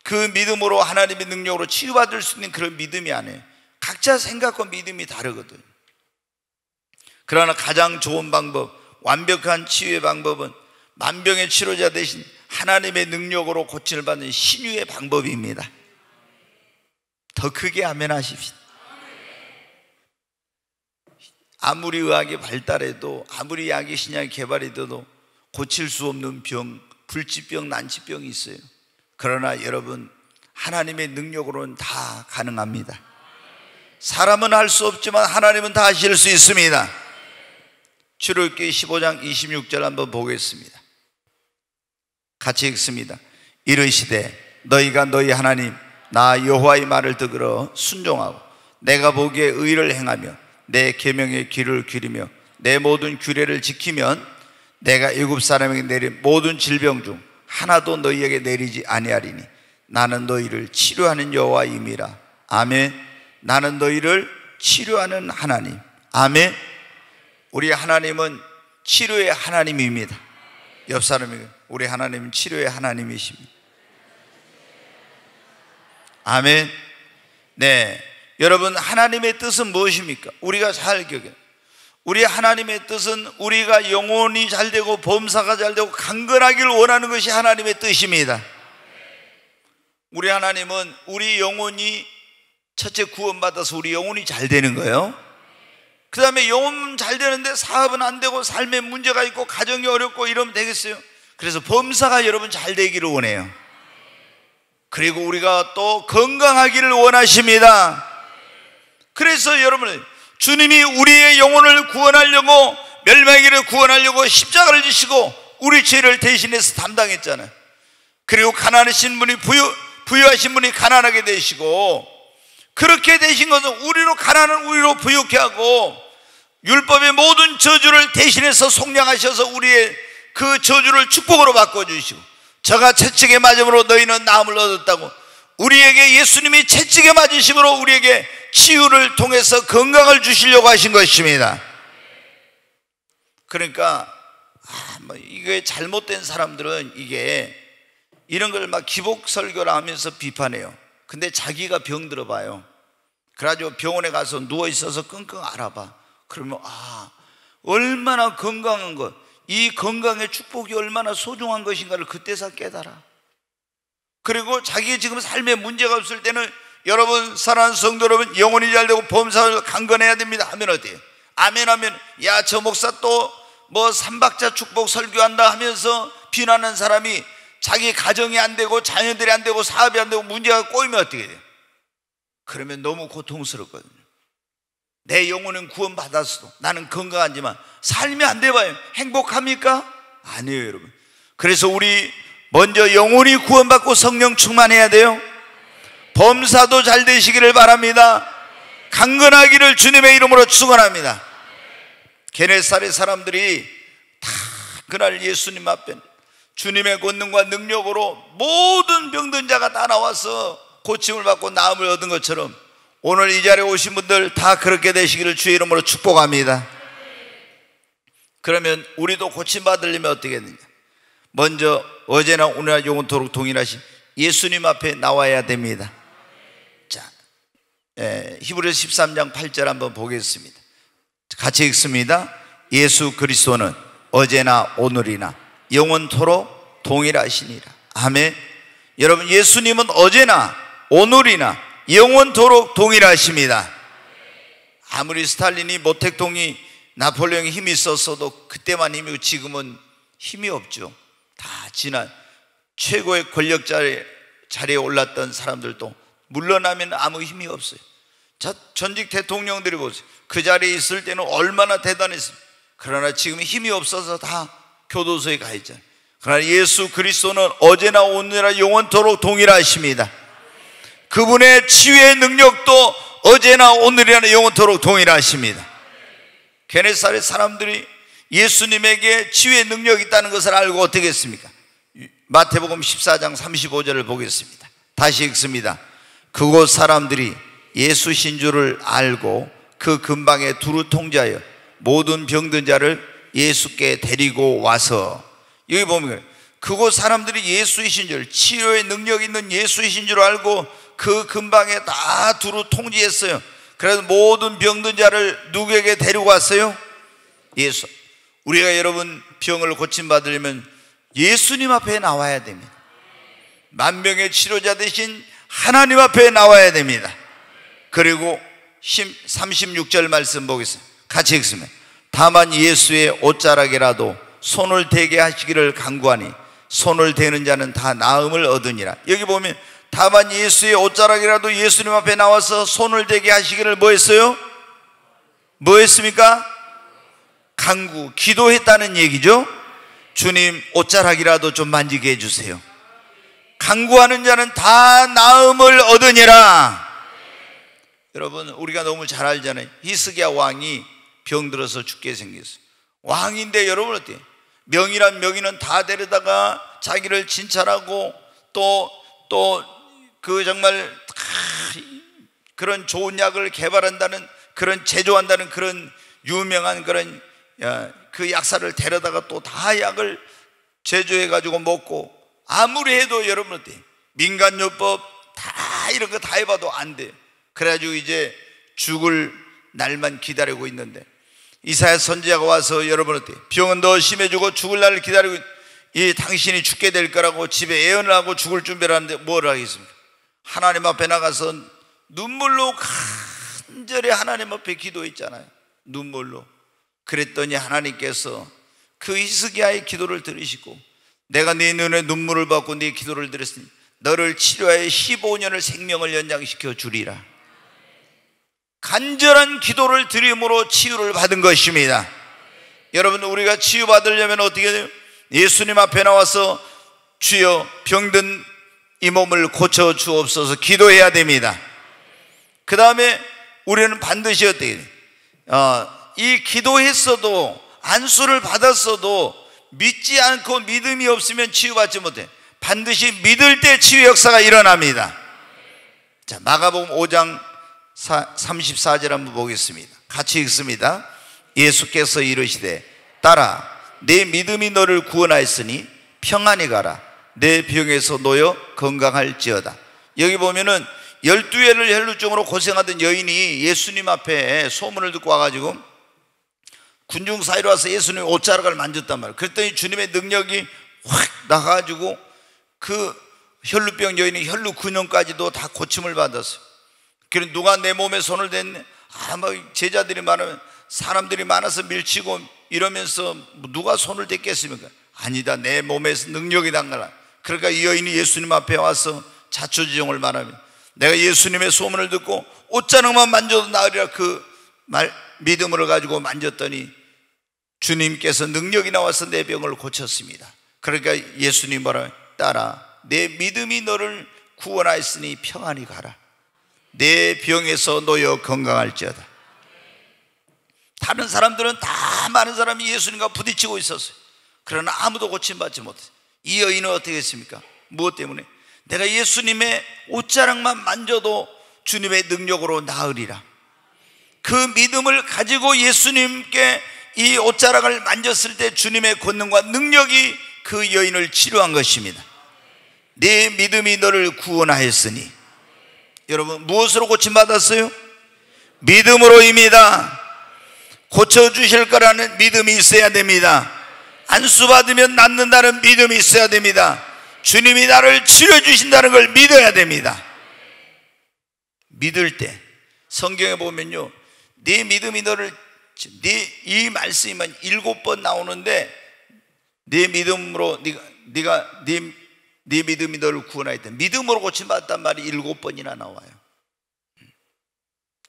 그 믿음으로 하나님의 능력으로 치유받을 수 있는 그런 믿음이 아니에요. 각자 생각과 믿음이 다르거든요. 그러나 가장 좋은 방법, 완벽한 치유의 방법은 만병의 치료자 되신 하나님의 능력으로 고침을 받는 신유의 방법입니다. 더 크게 아멘 하십시오. 아무리 의학이 발달해도, 아무리 약이 신약이 개발이 돼도 고칠 수 없는 병, 불치병, 난치병이 있어요. 그러나 여러분, 하나님의 능력으로는 다 가능합니다. 사람은 할 수 없지만 하나님은 다 하실 수 있습니다. 출애굽기 15장 26절 한번 보겠습니다. 같이 읽습니다. 이르시되 너희가 너희 하나님 나 여호와의 말을 들어 순종하고 내가 보기에 의를 행하며 내 계명의 귀를 기리며 내 모든 규례를 지키면 내가 애굽 사람에게 내린 모든 질병 중 하나도 너희에게 내리지 아니하리니 나는 너희를 치료하는 여호와임이라. 아멘. 나는 너희를 치료하는 하나님. 아멘. 우리 하나님은 치료의 하나님입니다. 옆 사람에게 우리 하나님은 치료의 하나님이십니다. 아멘. 네, 여러분, 하나님의 뜻은 무엇입니까? 우리가 잘 기억해요. 우리 하나님의 뜻은 우리가 영혼이 잘되고 범사가 잘되고 강건하기를 원하는 것이 하나님의 뜻입니다. 우리 하나님은 우리 영혼이 첫째 구원받아서 우리 영혼이 잘 되는 거예요. 그 다음에 영혼 잘 되는데 사업은 안 되고 삶에 문제가 있고 가정이 어렵고 이러면 되겠어요? 그래서 범사가 여러분 잘 되기를 원해요. 그리고 우리가 또 건강하기를 원하십니다. 그래서 여러분, 주님이 우리의 영혼을 구원하려고, 멸망하기를 구원하려고 십자가를 지시고 우리 죄를 대신해서 담당했잖아요. 그리고 가난하신 분이 부유하신 분이 가난하게 되시고, 그렇게 되신 것은 우리로 가난은 우리로 부유케 하고 율법의 모든 저주를 대신해서 속량하셔서 우리의 그 저주를 축복으로 바꿔주시고, 저가 채찍에 맞음으로 너희는 나음을 얻었다고 우리에게 예수님이 채찍에 맞으심으로 우리에게 치유를 통해서 건강을 주시려고 하신 것입니다. 그러니까 이게 잘못된 사람들은 이게 이런 걸 막 기복 설교를 하면서 비판해요. 근데 자기가 병 들어봐요. 그래가지고 병원에 가서 누워있어서 끙끙 앓아봐. 그러면 얼마나 건강한 것, 이 건강의 축복이 얼마나 소중한 것인가를 그때서 깨달아. 그리고 자기 지금 삶에 문제가 없을 때는, 여러분, 사랑하는 성도 여러분, 영혼이 잘되고 범사를 강건해야 됩니다 하면 어때요? 아멘 하면, 야, 저 목사 또 뭐 삼박자 축복 설교한다 하면서 비난하는 사람이 자기 가정이 안 되고 자녀들이 안 되고 사업이 안 되고 문제가 꼬이면 어떻게 돼요? 그러면 너무 고통스럽거든요. 내 영혼은 구원받았어도 나는 건강하지만 삶이 안 돼봐요. 행복합니까? 아니에요, 여러분. 그래서 우리 먼저 영혼이 구원받고 성령 충만해야 돼요. 범사도 잘 되시기를 바랍니다. 강건하기를 주님의 이름으로 축원합니다. 게네사렛 사람들이 다 그날 예수님 앞에 주님의 권능과 능력으로 모든 병든 자가 다 나와서 고침을 받고 나음을 얻은 것처럼 오늘 이 자리에 오신 분들 다 그렇게 되시기를 주의 이름으로 축복합니다. 그러면 우리도 고침받으려면 어떻게 했느냐? 먼저 어제나 오늘나 영원토록 동일하신 예수님 앞에 나와야 됩니다. 자, 히브리서 13장 8절 한번 보겠습니다. 같이 읽습니다. 예수 그리스도는 어제나 오늘이나 영원토록 동일하시니라. 아멘. 여러분, 예수님은 어제나 오늘이나 영원토록 동일하십니다. 아무리 스탈린이, 모택동이, 나폴레옹이 힘이 있었어도 그때만 힘이고 지금은 힘이 없죠. 다 지난 최고의 권력 자리에 올랐던 사람들도 물러나면 아무 힘이 없어요. 자, 전직 대통령들이 보세요. 그 자리에 있을 때는 얼마나 대단했어요. 그러나 지금 힘이 없어서 다 교도소에 가 있잖아요. 그러나 예수 그리스도는 어제나 오늘이나 영원토록 동일하십니다. 그분의 치유의 능력도 어제나 오늘이나 영원토록 동일하십니다. 게네사렛 사람들이 예수님에게 치유의 능력이 있다는 것을 알고 어떻게 했습니까? 마태복음 14장 35절을 보겠습니다. 다시 읽습니다. 그곳 사람들이 예수신 줄을 알고 그 근방에 두루 통제하여 모든 병든 자를 예수께 데리고 와서, 여기 보면 그곳 사람들이 예수이신 줄, 치료의 능력 있는 예수이신 줄 알고 그 근방에 다 두루 통제했어요. 그래서 모든 병든 자를 누구에게 데리고 왔어요? 예수. 우리가 여러분 병을 고침받으려면 예수님 앞에 나와야 됩니다. 만병의 치료자 되신 하나님 앞에 나와야 됩니다. 그리고 36절 말씀 보겠습니다. 같이 읽습니다. 다만 예수의 옷자락이라도 손을 대게 하시기를 간구하니 손을 대는 자는 다 나음을 얻으니라. 여기 보면 다만 예수의 옷자락이라도 예수님 앞에 나와서 손을 대게 하시기를 뭐 했어요? 뭐 했습니까? 간구, 기도했다는 얘기죠. 주님, 옷자락이라도 좀 만지게 해주세요. 간구하는 자는 다 나음을 얻으니라. 여러분, 우리가 너무 잘 알잖아요. 히스기야 왕이 병들어서 죽게 생겼어요. 왕인데 여러분 어때요? 명의란 명의는 다 데려다가 자기를 진찰하고 또 그 정말 그런 좋은 약을 개발한다는, 그런 제조한다는 그런 유명한 그런 그 약사를 데려다가 또 다 약을 제조해 가지고 먹고, 아무리 해도 여러분 어때요? 민간요법 다 이런 거 다 해봐도 안 돼요. 그래가지고 이제 죽을 날만 기다리고 있는데 이사야 선지자가 와서 여러분 어때요? 병은 더 심해지고 죽을 날을 기다리고 당신이 죽게 될 거라고 집에 예언을 하고 죽을 준비를 하는데 뭘 하겠습니까? 하나님 앞에 나가서 눈물로 간절히 하나님 앞에 기도했잖아요. 눈물로. 그랬더니 하나님께서 그 히스기야의 기도를 들으시고 내가 네 눈에 눈물을 받고 네 기도를 들었으니 너를 치료하여 15년을 생명을 연장시켜 주리라. 간절한 기도를 드림으로 치유를 받은 것입니다. 여러분, 우리가 치유받으려면 어떻게 돼요? 예수님 앞에 나와서 주여 병든 이 몸을 고쳐 주옵소서 기도해야 됩니다. 그 다음에 우리는 반드시 어떻게 돼요? 이 기도했어도 안수를 받았어도 믿지 않고 믿음이 없으면 치유받지 못해. 반드시 믿을 때 치유 역사가 일어납니다. 자, 마가복음 5장 34절 한번 보겠습니다. 같이 읽습니다. 예수께서 이르시되 딸아 내 믿음이 너를 구원하였으니 평안히 가라. 내 병에서 놓여 건강할지어다. 여기 보면은 12회를 혈루증으로 고생하던 여인이 예수님 앞에 소문을 듣고 와가지고 군중 사이로 와서 예수님의 옷자락을 만졌단 말이에요. 그랬더니 주님의 능력이 확 나가가지고 그 혈루병 여인이 혈루 근염까지도 다 고침을 받았어요. 그래서 누가 내 몸에 손을 댔네? 제자들이 많으면 사람들이 많아서 밀치고 이러면서 누가 손을 댔겠습니까? 아니다, 내 몸에서 능력이 나가라. 그러니까 이 여인이 예수님 앞에 와서 자초지종을 말하며 내가 예수님의 소문을 듣고 옷자락만 만져도 나으리라 그 말 믿음으로 가지고 만졌더니 주님께서 능력이 나와서 내 병을 고쳤습니다. 그러니까 예수님 뭐라? 딸아 내 믿음이 너를 구원하였으니 평안히 가라. 내 병에서 놓여 건강할지어다. 다른 사람들은 다 많은 사람이 예수님과 부딪히고 있었어요. 그러나 아무도 고침받지 못했어요. 이 여인은 어떻게 했습니까? 무엇 때문에? 내가 예수님의 옷자락만 만져도 주님의 능력으로 나으리라. 그 믿음을 가지고 예수님께 이 옷자락을 만졌을 때 주님의 권능과 능력이 그 여인을 치료한 것입니다. 내 믿음이 너를 구원하였으니. 여러분 무엇으로 고침받았어요? 믿음으로입니다. 고쳐주실 거라는 믿음이 있어야 됩니다. 안수받으면 낫는다는 믿음이 있어야 됩니다. 주님이 나를 치료해 주신다는 걸 믿어야 됩니다. 믿을 때 성경에 보면요, 네 믿음이 너를, 이 말씀이만 7번 나오는데 네 믿음으로 네 믿음이 너를 구원하였다. 믿음으로 고침받았단 말이 7번이나 나와요.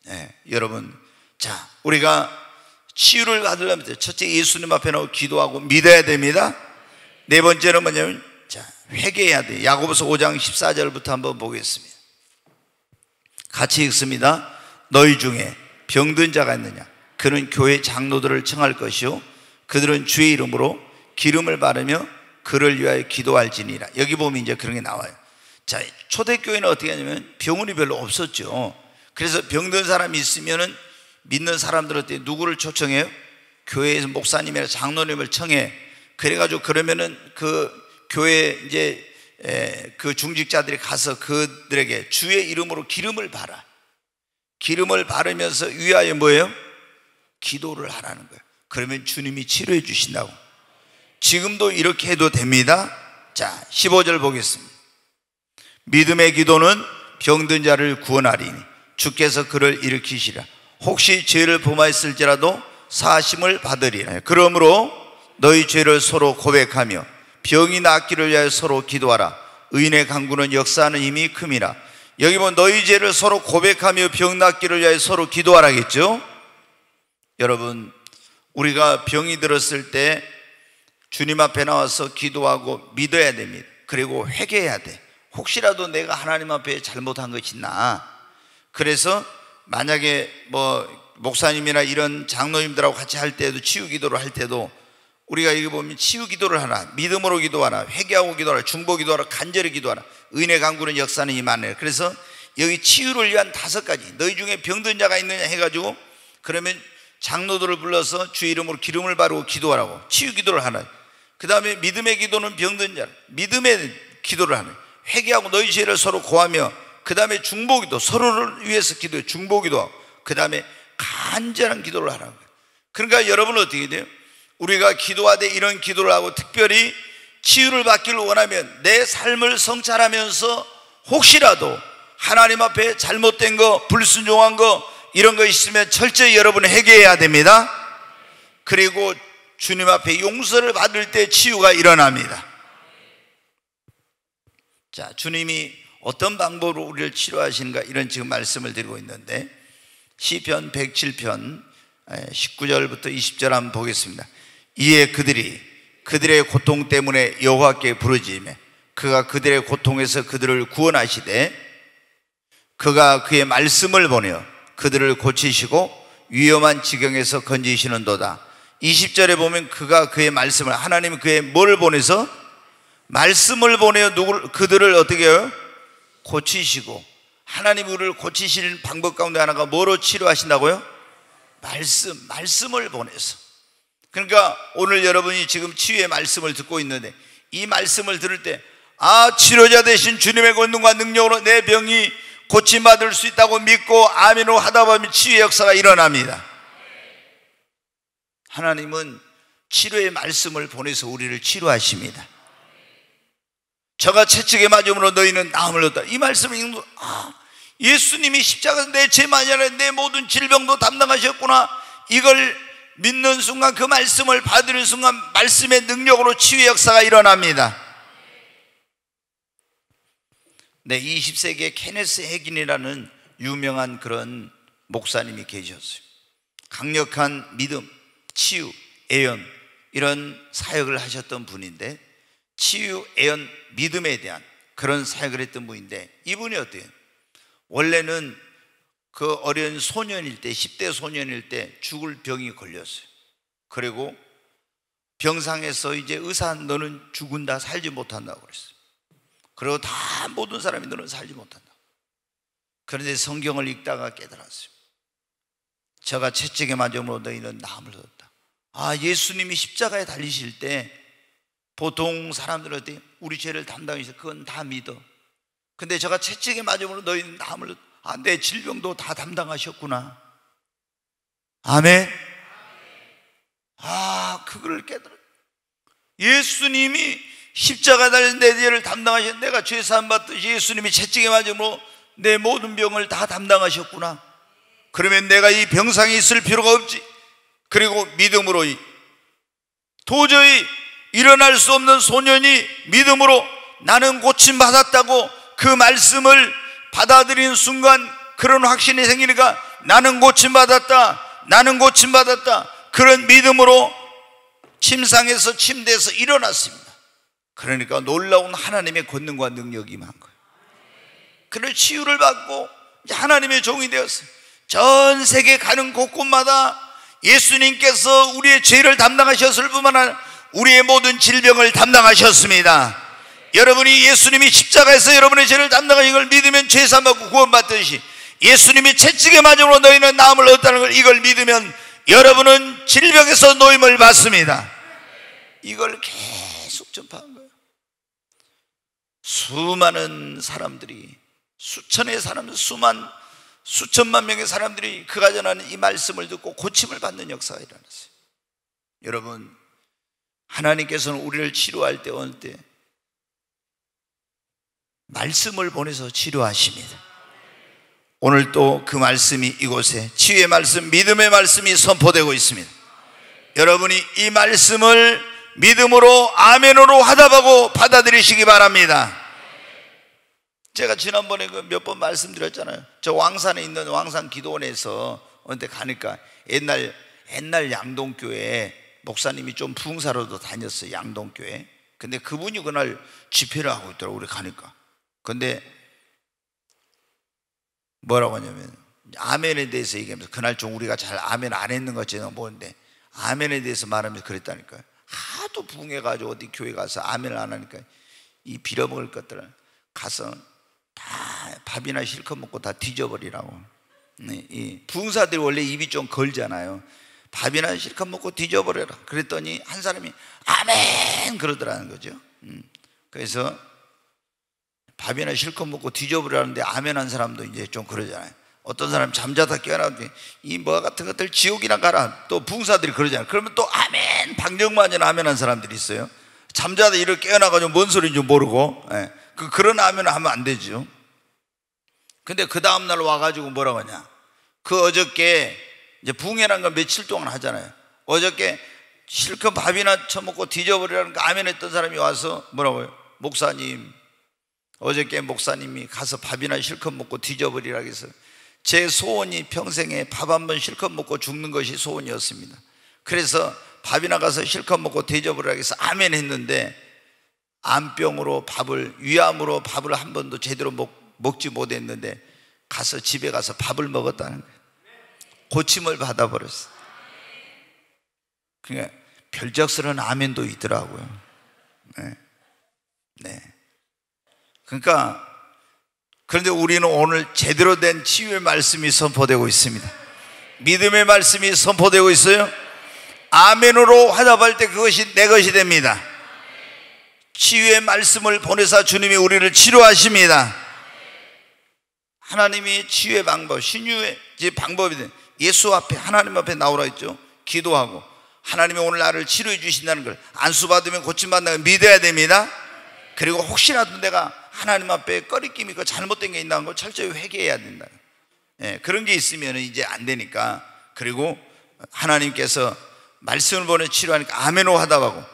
네, 여러분, 자, 우리가 치유를 받으려면 첫째 예수님 앞에 나오고 기도하고 믿어야 됩니다. 네 번째는 뭐냐면 자, 회개해야 돼. 야고보서 5장 14절부터 한번 보겠습니다. 같이 읽습니다. 너희 중에 병든 자가 있느냐? 그는 교회 장로들을 청할 것이요 그들은 주의 이름으로 기름을 바르며 그를 위하여 기도할지니라. 여기 보면 이제 그런 게 나와요. 자, 초대교회는 어떻게 하냐면 병원이 별로 없었죠. 그래서 병든 사람이 있으면은 믿는 사람들한테 누구를 초청해요? 교회에서 목사님이나 장로님을 청해. 그래가지고 그러면은 그 교회 이제 그 중직자들이 가서 그들에게 주의 이름으로 기름을 바라. 기름을 바르면서 위하여 뭐예요? 기도를 하라는 거예요. 그러면 주님이 치료해 주신다고. 지금도 이렇게 해도 됩니다. 자, 15절 보겠습니다. 믿음의 기도는 병든 자를 구원하리니 주께서 그를 일으키시라. 혹시 죄를 범하였을지라도 사하심을 받으리라. 그러므로 너희 죄를 서로 고백하며 병이 낫기를 위하여 서로 기도하라. 의인의 간구는 역사하는 힘이 큼이라. 여기 보면 너희 죄를 서로 고백하며 병 낫기를 위하여 서로 기도하라겠죠. 여러분, 우리가 병이 들었을 때 주님 앞에 나와서 기도하고 믿어야 됩니다. 그리고 회개해야 돼. 혹시라도 내가 하나님 앞에 잘못한 것이 있나. 그래서 만약에 목사님이나 이런 장로님들하고 같이 할 때도, 치유 기도를 할 때도 우리가 여기 보면 치유 기도를 하라, 믿음으로 기도하라, 회개하고 기도하라, 중보 기도하라, 간절히 기도하라, 의인의 간구는 역사는 임하네. 그래서 여기 치유를 위한 5가지, 너희 중에 병든 자가 있느냐 해가지고, 그러면 장로들을 불러서 주의 이름으로 기름을 바르고 기도하라고 치유 기도를 하라. 그 다음에 믿음의 기도는 병든 자, 믿음의 기도를 하는, 회개하고 너희 죄를 서로 고하며, 그 다음에 중보 기도, 서로를 위해서 기도해 중보 기도하고, 그 다음에 간절한 기도를 하라고. 그러니까 여러분은 어떻게 돼요? 우리가 기도하되 이런 기도를 하고 특별히 치유를 받기를 원하면 내 삶을 성찰하면서 혹시라도 하나님 앞에 잘못된 거, 불순종한 거, 이런 거 있으면 철저히 여러분은 회개해야 됩니다. 그리고 주님 앞에 용서를 받을 때 치유가 일어납니다. 자, 주님이 어떤 방법으로 우리를 치료하시는가, 이런 지금 말씀을 드리고 있는데, 시편 107편 19절부터 20절 한번 보겠습니다. 이에 그들의 고통 때문에 여호와께 부르짖으며 그가 그들의 고통에서 그들을 구원하시되 그가 그의 말씀을 보내어 그들을 고치시고 위험한 지경에서 건지시는도다. 20절에 보면 그가 그의 말씀을, 하나님은 그의 뭘 보내서? 말씀을 보내어 그들을 어떻게 해요? 고치시고. 하나님이 우리를 고치시는 방법 가운데 하나가 뭐로 치료하신다고요? 말씀을 보내서. 그러니까 오늘 여러분이 지금 치유의 말씀을 듣고 있는데, 이 말씀을 들을 때, 치료자 되신 주님의 권능과 능력으로 내 병이 고침받을 수 있다고 믿고 아멘으로 하다 보면 치유의 역사가 일어납니다. 하나님은 치료의 말씀을 보내서 우리를 치료하십니다. 저가 채찍에 맞음으로 너희는 나음을 얻었다. 이 말씀을 읽는, 예수님이 십자가에서 내 죄만이 아니라 내 모든 질병도 담당하셨구나. 이걸 믿는 순간, 그 말씀을 받는 순간 말씀의 능력으로 치유의 역사가 일어납니다. 네, 20세기에 케네스 해긴이라는 유명한 그런 목사님이 계셨어요. 강력한 믿음, 치유, 애연, 이런 사역을 하셨던 분인데, 치유, 애연, 믿음에 대한 그런 사역을 했던 분인데, 이분이 어때요? 원래는 그 어린 소년일 때, 10대 소년일 때 죽을 병이 걸렸어요. 그리고 병상에서 이제 의사, 너는 죽은다, 살지 못한다고 그랬어요. 그리고 다 모든 사람이 너는 살지 못한다. 그런데 성경을 읽다가 깨달았어요. 저가 채찍에 맞음으로 너희는 나음을 얻었다. 예수님이 십자가에 달리실 때 보통 사람들은 어때? 우리 죄를 담당해서 그건 다 믿어. 근데 저가 채찍에 맞음으로 너희는 나음을 얻었다. 내 질병도 다 담당하셨구나. 아멘. 그걸 깨달아. 예수님이 십자가 달린 내 죄를 담당하신, 내가 죄 사함 받듯이 예수님이 채찍에 맞음으로 내 모든 병을 다 담당하셨구나. 그러면 내가 이 병상에 있을 필요가 없지. 그리고 믿음으로, 도저히 일어날 수 없는 소년이 믿음으로 나는 고침받았다고 그 말씀을 받아들이는 순간 그런 확신이 생기니까 나는 고침받았다, 나는 고침받았다, 그런 믿음으로 침상에서, 침대에서 일어났습니다. 그러니까 놀라운 하나님의 권능과 능력이 임한 거예요. 그를 치유를 받고 이제 하나님의 종이 되었어요. 전 세계 가는 곳곳마다 예수님께서 우리의 죄를 담당하셨을 뿐만 아니라 우리의 모든 질병을 담당하셨습니다. 여러분이 예수님이 십자가에서 여러분의 죄를 담당하신 걸 믿으면 죄 사함받고 구원받듯이, 예수님이 채찍에 맞음으로 너희는 나음을 얻었다는 걸, 이걸 믿으면 여러분은 질병에서 노임을 받습니다. 이걸 계속 전파한 거예요. 수많은 사람들이, 수천의 사람들, 수천만 명의 사람들이 그가 전하는 이 말씀을 듣고 고침을 받는 역사가 일어났어요. 여러분, 하나님께서는 우리를 치료할 때 어느 때 말씀을 보내서 치료하십니다. 오늘 또 그 말씀이 이곳에 치유의 말씀, 믿음의 말씀이 선포되고 있습니다. 여러분이 이 말씀을 믿음으로 아멘으로 화답하고 받아들이시기 바랍니다. 제가 지난번에 몇 번 말씀드렸잖아요. 저 왕산에 있는 왕산 기도원에서 어느 때 가니까 옛날 양동교회 목사님이 좀 부흥사로도 다녔어요. 양동교회. 근데 그분이 그날 집회를 하고 있더라고요. 우리 가니까. 근데 뭐라고 하냐면 아멘에 대해서 얘기하면서, 그날 좀 우리가 잘 아멘 안 했는 것 같지는 모르는데 아멘에 대해서 말하면서 그랬다니까요. 하도 부흥해가지고 어디 교회 가서 아멘을 안 하니까 이 빌어먹을 것들을 가서 다 밥이나 실컷 먹고 다 뒤져버리라고. 이 부흥사들이 원래 입이 좀 걸잖아요. 밥이나 실컷 먹고 뒤져버려라. 그랬더니 한 사람이 아멘 그러더라는 거죠. 그래서 밥이나 실컷 먹고 뒤져버리라는데 아멘 한 사람도 이제 좀 그러잖아요. 어떤 사람 잠자다 깨어나는데 이 뭐 같은 것들 지옥이나 가라. 또 부흥사들이 그러잖아요. 그러면 또 아멘 방정만이나 아멘 한 사람들이 있어요. 잠자다 이렇게 깨어나가지고 뭔 소리인지 모르고. 그런 아멘을 하면 안 되죠. 근데 그 다음날 와가지고 뭐라고 하냐, 그 어저께 이제 부흥회라는 건 며칠 동안 하잖아요. 어저께 실컷 밥이나 처먹고 뒤져버리라는 거 아멘 했던 사람이 와서 뭐라고요? 목사님, 어저께 목사님이 가서 밥이나 실컷 먹고 뒤져버리라고 해서 제 소원이 평생에 밥 한 번 실컷 먹고 죽는 것이 소원이었습니다. 그래서 밥이나 가서 실컷 먹고 뒤져버리라고 해서 아멘 했는데 암병으로 위암으로 밥을 한 번도 제대로 먹지 못했는데 가서 집에 가서 밥을 먹었다는 거예요. 고침을 받아버렸어. 그러니까 별적스러운 아멘도 있더라고요. 네. 그러니까 그런데 우리는 오늘 제대로 된 치유의 말씀이 선포되고 있습니다. 믿음의 말씀이 선포되고 있어요. 아멘으로 화답할 때 그것이 내 것이 됩니다. 치유의 말씀을 보내사 주님이 우리를 치료하십니다. 하나님이 치유의 방법, 신유의 방법이 된 예수 앞에, 하나님 앞에 나오라 했죠. 기도하고 하나님이 오늘 나를 치료해 주신다는 걸, 안수받으면 고침받는다는 걸 믿어야 됩니다. 그리고 혹시라도 내가 하나님 앞에 꺼리낌 있고 잘못된 게 있다는 걸 철저히 회개해야 된다. 그런 게 있으면 이제 안 되니까. 그리고 하나님께서 말씀을 보내 치료하니까 아멘으로 화답하고,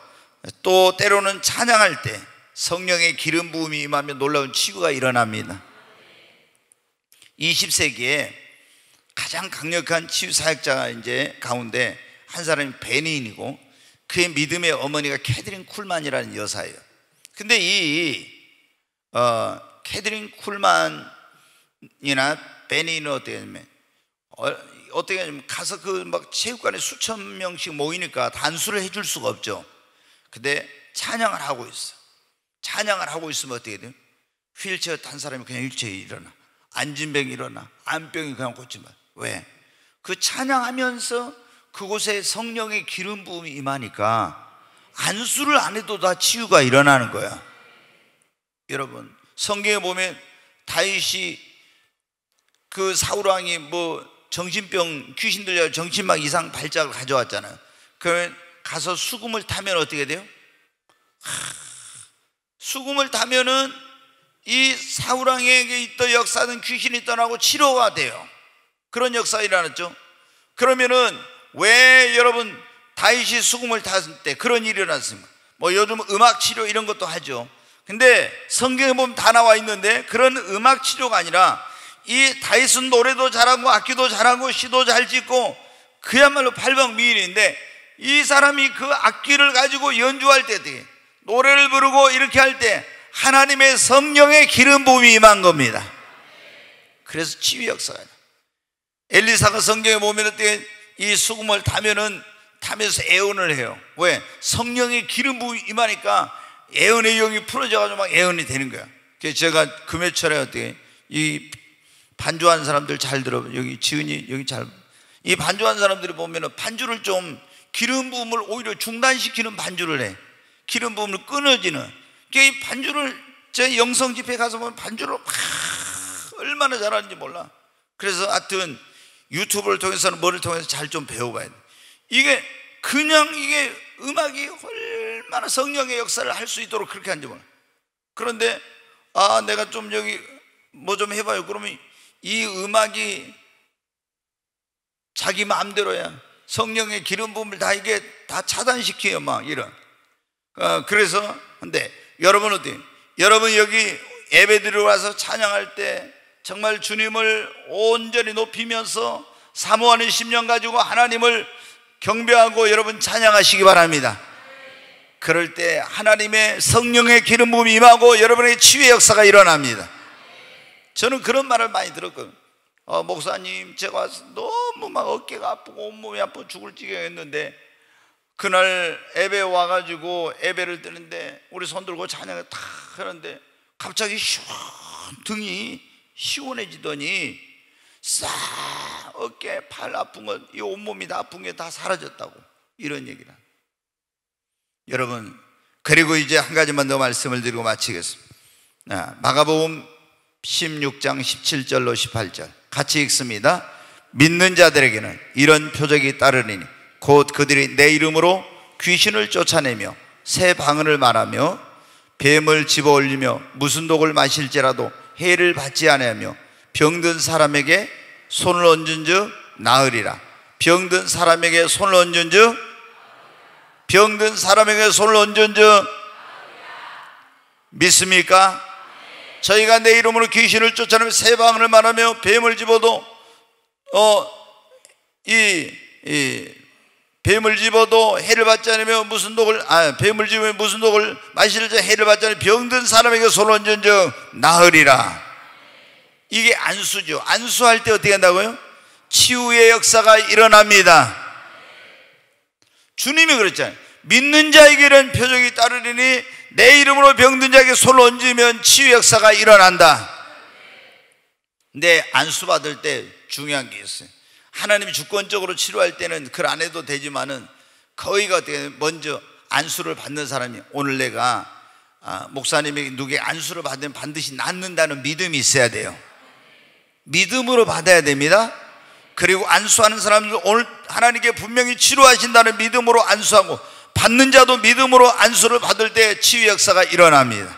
또 때로는 찬양할 때 성령의 기름 부음이 임하면 놀라운 치유가 일어납니다. 20세기에 가장 강력한 치유 사역자가 이제 가운데 한 사람이 베니인이고, 그의 믿음의 어머니가 캐드린 쿨만이라는 여사예요. 근데 이 캐드린 쿨만이나 베니인은 어떻게 하냐면 가서 그 막 체육관에 수천 명씩 모이니까 단수를 해줄 수가 없죠. 근데 찬양을 하고 있어. 찬양을 하고 있으면 어떻게 돼요? 휠체어 탄 사람이 그냥 일체에 일어나, 앉은 병이 일어나, 암병이 그냥 고치면. 왜? 그 찬양하면서 그곳에 성령의 기름 부음이 임하니까 안수를 안 해도 다 치유가 일어나는 거야. 여러분, 성경에 보면 다윗이 그 사울왕이 뭐 정신병, 귀신 들려 정신막 이상 발작을 가져왔잖아요. 그러면 가서 수금을 타면 어떻게 돼요? 수금을 타면은 이 사울왕에게 있던 역사는 귀신이 떠나고 치료가 돼요. 그런 역사가 일어났죠. 그러면은 왜 여러분 다윗이 수금을 탔을 때 그런 일이 일어났습니까? 뭐 요즘 음악 치료 이런 것도 하죠. 근데 성경에 보면 다 나와 있는데 그런 음악 치료가 아니라 이 다윗은 노래도 잘하고 악기도 잘하고 시도 잘 짓고 그야말로 팔방미인인데, 이 사람이 그 악기를 가지고 연주할 때, 노래를 부르고 이렇게 할 때 하나님의 성령의 기름 부음이 임한 겁니다. 그래서 치유 역사가. 엘리사가 성경에 보면 어떻게 이 수금을 타면서 애언을 해요. 왜? 성령의 기름 부음이 임하니까 애언의 영이 풀어져가지고 막 애언이 되는 거야. 그래서 제가 금요철에 어떻게 이 반주하는 사람들 잘 들어. 여기 지은이 여기 잘. 이 반주하는 사람들이 보면은 반주를 좀 기름 부음을 오히려 중단시키는 반주를 해. 기름 부음을 끊어지는. 이 반주를 제 영성 집회 가서 보면 반주를 막 얼마나 잘하는지 몰라. 그래서 하여튼 유튜브를 통해서는 뭐를 통해서 잘 좀 배워봐야 돼. 이게 그냥 이게 음악이 얼마나 성령의 역사를 할 수 있도록 그렇게 한지 몰라. 그런데 내가 좀 여기 뭐 좀 해봐요. 그러면 이 음악이 자기 마음대로야. 성령의 기름 부음을 다 이게 다 차단시켜요. 막 이런. 그래서 근데 여러분 어때요? 여러분 여기 예배드리러 와서 찬양할 때 정말 주님을 온전히 높이면서 사모하는 심령 가지고 하나님을 경배하고 여러분 찬양하시기 바랍니다. 그럴 때 하나님의 성령의 기름 부음이 임하고 여러분의 치유의 역사가 일어납니다. 저는 그런 말을 많이 들었거든요. 목사님, 제가 와서 너무 막 어깨가 아프고 온몸이 아프고 죽을 지경했는데 그날 예배 와가지고 예배를 드는데 우리 손 들고 찬양을 탁 하는데 갑자기 등이 시원해지더니 싹 어깨, 팔 아픈 것, 이 온몸이 다 아픈 게 다 사라졌다고, 이런 얘기를. 여러분, 그리고 이제 한 가지만 더 말씀을 드리고 마치겠습니다. 마가복음 16장 17절로 18절 같이 읽습니다. 믿는 자들에게는 이런 표적이 따르리니 곧 그들이 내 이름으로 귀신을 쫓아내며 새 방언을 말하며 뱀을 집어올리며 무슨 독을 마실지라도 해를 받지 아니하며 병든 사람에게 손을 얹은즉 나으리라. 병든 사람에게 손을 얹은즉 병든 사람에게 손을 얹은즉 믿습니까? 저희가 내 이름으로 귀신을 쫓아내며 새 방언을 말하며 뱀을 집어도 뱀을 집어도 해를 받지 않으며 무슨 독을 뱀을 집으며 무슨 독을 마실지 해를 받지 않으며 병든 사람에게 손을 얹은즉 나으리라. 이게 안수죠. 안수할 때 어떻게 한다고요? 치유의 역사가 일어납니다. 주님이 그랬잖아요. 믿는 자에게는 표적이 따르리니 내 이름으로 병든 자에게 손을 얹으면 치유 역사가 일어난다. 근데 안수 받을 때 중요한 게 있어요. 하나님이 주권적으로 치료할 때는 그걸 안 해도 되지만은 거의가 어떻게 먼저 안수를 받는 사람이, 오늘 내가 목사님에게 누구에게 안수를 받으면 반드시 낫는다는 믿음이 있어야 돼요. 믿음으로 받아야 됩니다. 그리고 안수하는 사람들 오늘 하나님께 분명히 치료하신다는 믿음으로 안수하고, 받는 자도 믿음으로 안수를 받을 때 치유 역사가 일어납니다.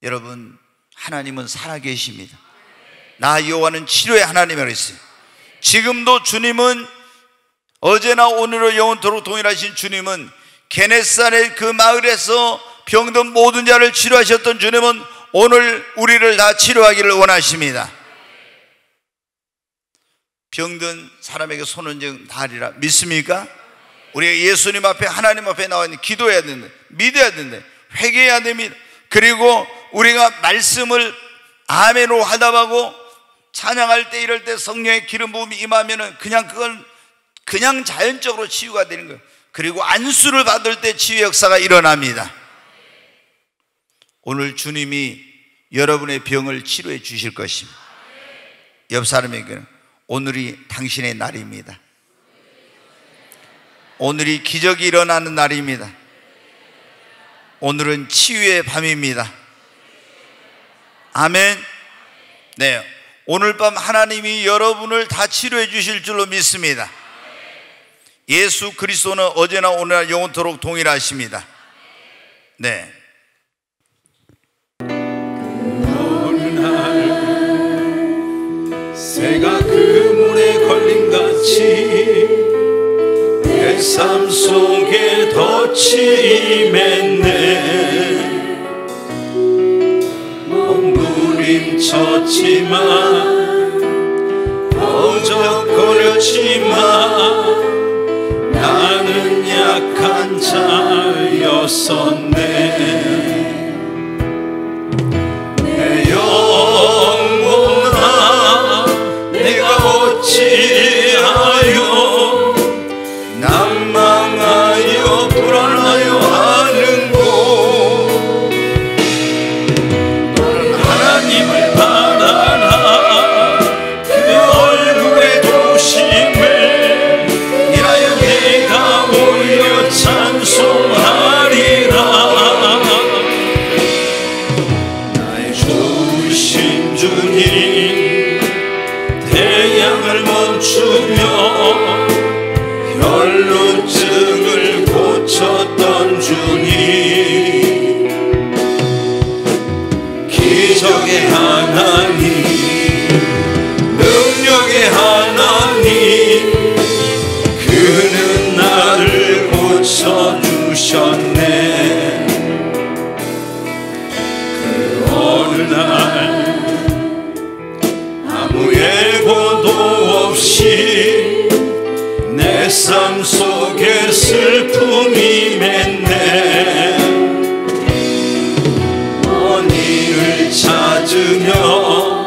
여러분, 하나님은 살아계십니다. 나 여호와는 치료의 하나님이라고 했어요. 지금도 주님은 어제나 오늘로 영원토록 동일하신 주님은 게네사렛 그 마을에서 병든 모든 자를 치료하셨던 주님은 오늘 우리를 다 치료하기를 원하십니다. 병든 사람에게 손 얹은 나으리라. 믿습니까? 우리가 예수님 앞에, 하나님 앞에 나와 있는, 기도해야 된다, 믿어야 된다, 회개해야 됩니다. 그리고 우리가 말씀을 아멘으로 화답하고 찬양할 때, 이럴 때 성령의 기름 부음이 임하면은 그건 그냥 자연적으로 치유가 되는 거예요. 그리고 안수를 받을 때 치유 역사가 일어납니다. 오늘 주님이 여러분의 병을 치료해 주실 것입니다. 옆 사람에게는 오늘이 당신의 날입니다. 오늘이 기적이 일어나는 날입니다. 오늘은 치유의 밤입니다. 아멘. 네, 오늘 밤 하나님이 여러분을 다 치료해 주실 줄로 믿습니다. 예수 그리스도는 어제나 오늘날 영원토록 동일하십니다. 네. 어느 날 새가 그물에 걸림같이 내 삶 속에 덫이 임했네. 몸부림쳤지만 어적거렸지만 나는 약한 자였었네. 내 영혼아 내가 어찌하여 난망하여 불안하여 하는고. 너는 하나님을 바라라. 그 얼굴의 도심을 인하여 내가 오히려 찬송하리라. 나의 좋으신 주님 태양을 멈추며 혈루증을 고쳐 기적의 하나님, 능력의 하나님, 그는 나를 고쳐주셨네. 그 어느 날 아무 예고도 없이 내 삶 속에 슬픔이 맺네. 원인을 찾으며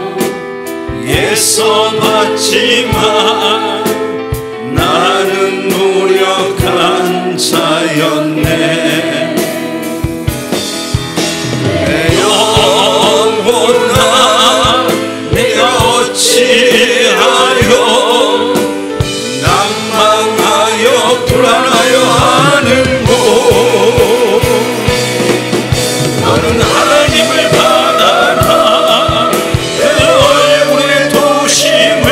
애써봤지만 나는 노력한 자였네. 내 영혼아, 내가 어찌하여 낭망하여 불안하여 하는고. 너는 하나님을 바라라. 그 얼굴의 도심을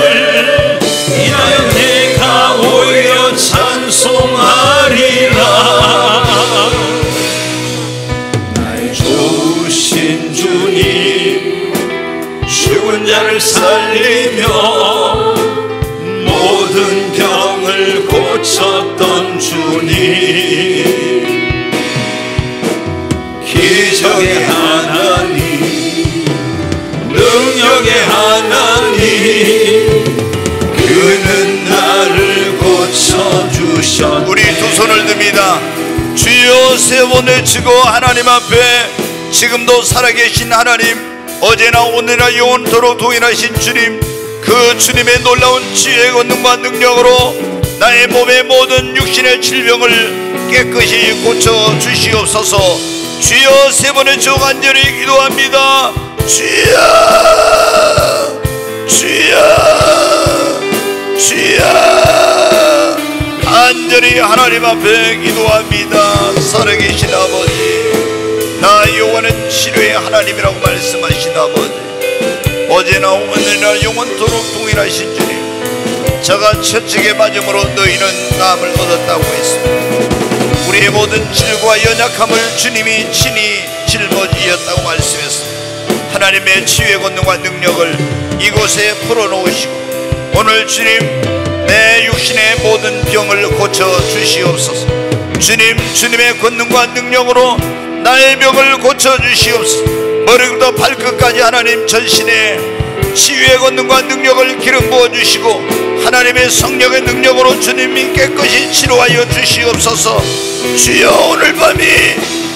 인하여 내가 오히려 찬송하리라. 나의 좋으신 주님, 죽은 자를 살리며 모든 병을 고쳤던 주님, 기적의 하나님, 능력의 하나님, 그는 나를 고쳐주셨네. 우리 두 손을 듭니다. 주여 세 번 외치고 하나님 앞에 지금도 살아계신 하나님, 어제나 오늘이나 영원토록 동일하신 주님, 그 주님의 놀라운 지혜의 권능과 능력으로 나의 몸의 모든 육신의 질병을 깨끗이 고쳐 주시옵소서. 주여 세 번의 주 간절히 기도합니다. 주여, 주여, 주여. 간절히 하나님 앞에 기도합니다. 살아계신 아버지, 나 영원한 치료의 하나님이라고 말씀하신 아버지, 어제나 오늘이나 영원토록 동일하신 주님, 저가 채찍에 맞음으로 너희는 나음을 얻었다고 했습니다. 우리의 모든 질과 연약함을 주님이 친히 짊어지셨다고 말씀했습니다. 하나님의 치유의 권능과 능력을 이곳에 풀어놓으시고 오늘 주님, 내 육신의 모든 병을 고쳐주시옵소서. 주님, 주님의 권능과 능력으로 나의 병을 고쳐주시옵소서. 머리부터 발끝까지 하나님 전신에 치유의 권능과 능력을 기름 부어주시고 하나님의 성령의 능력으로 주님이 깨끗이 치료하여 주시옵소서. 주여, 오늘 밤이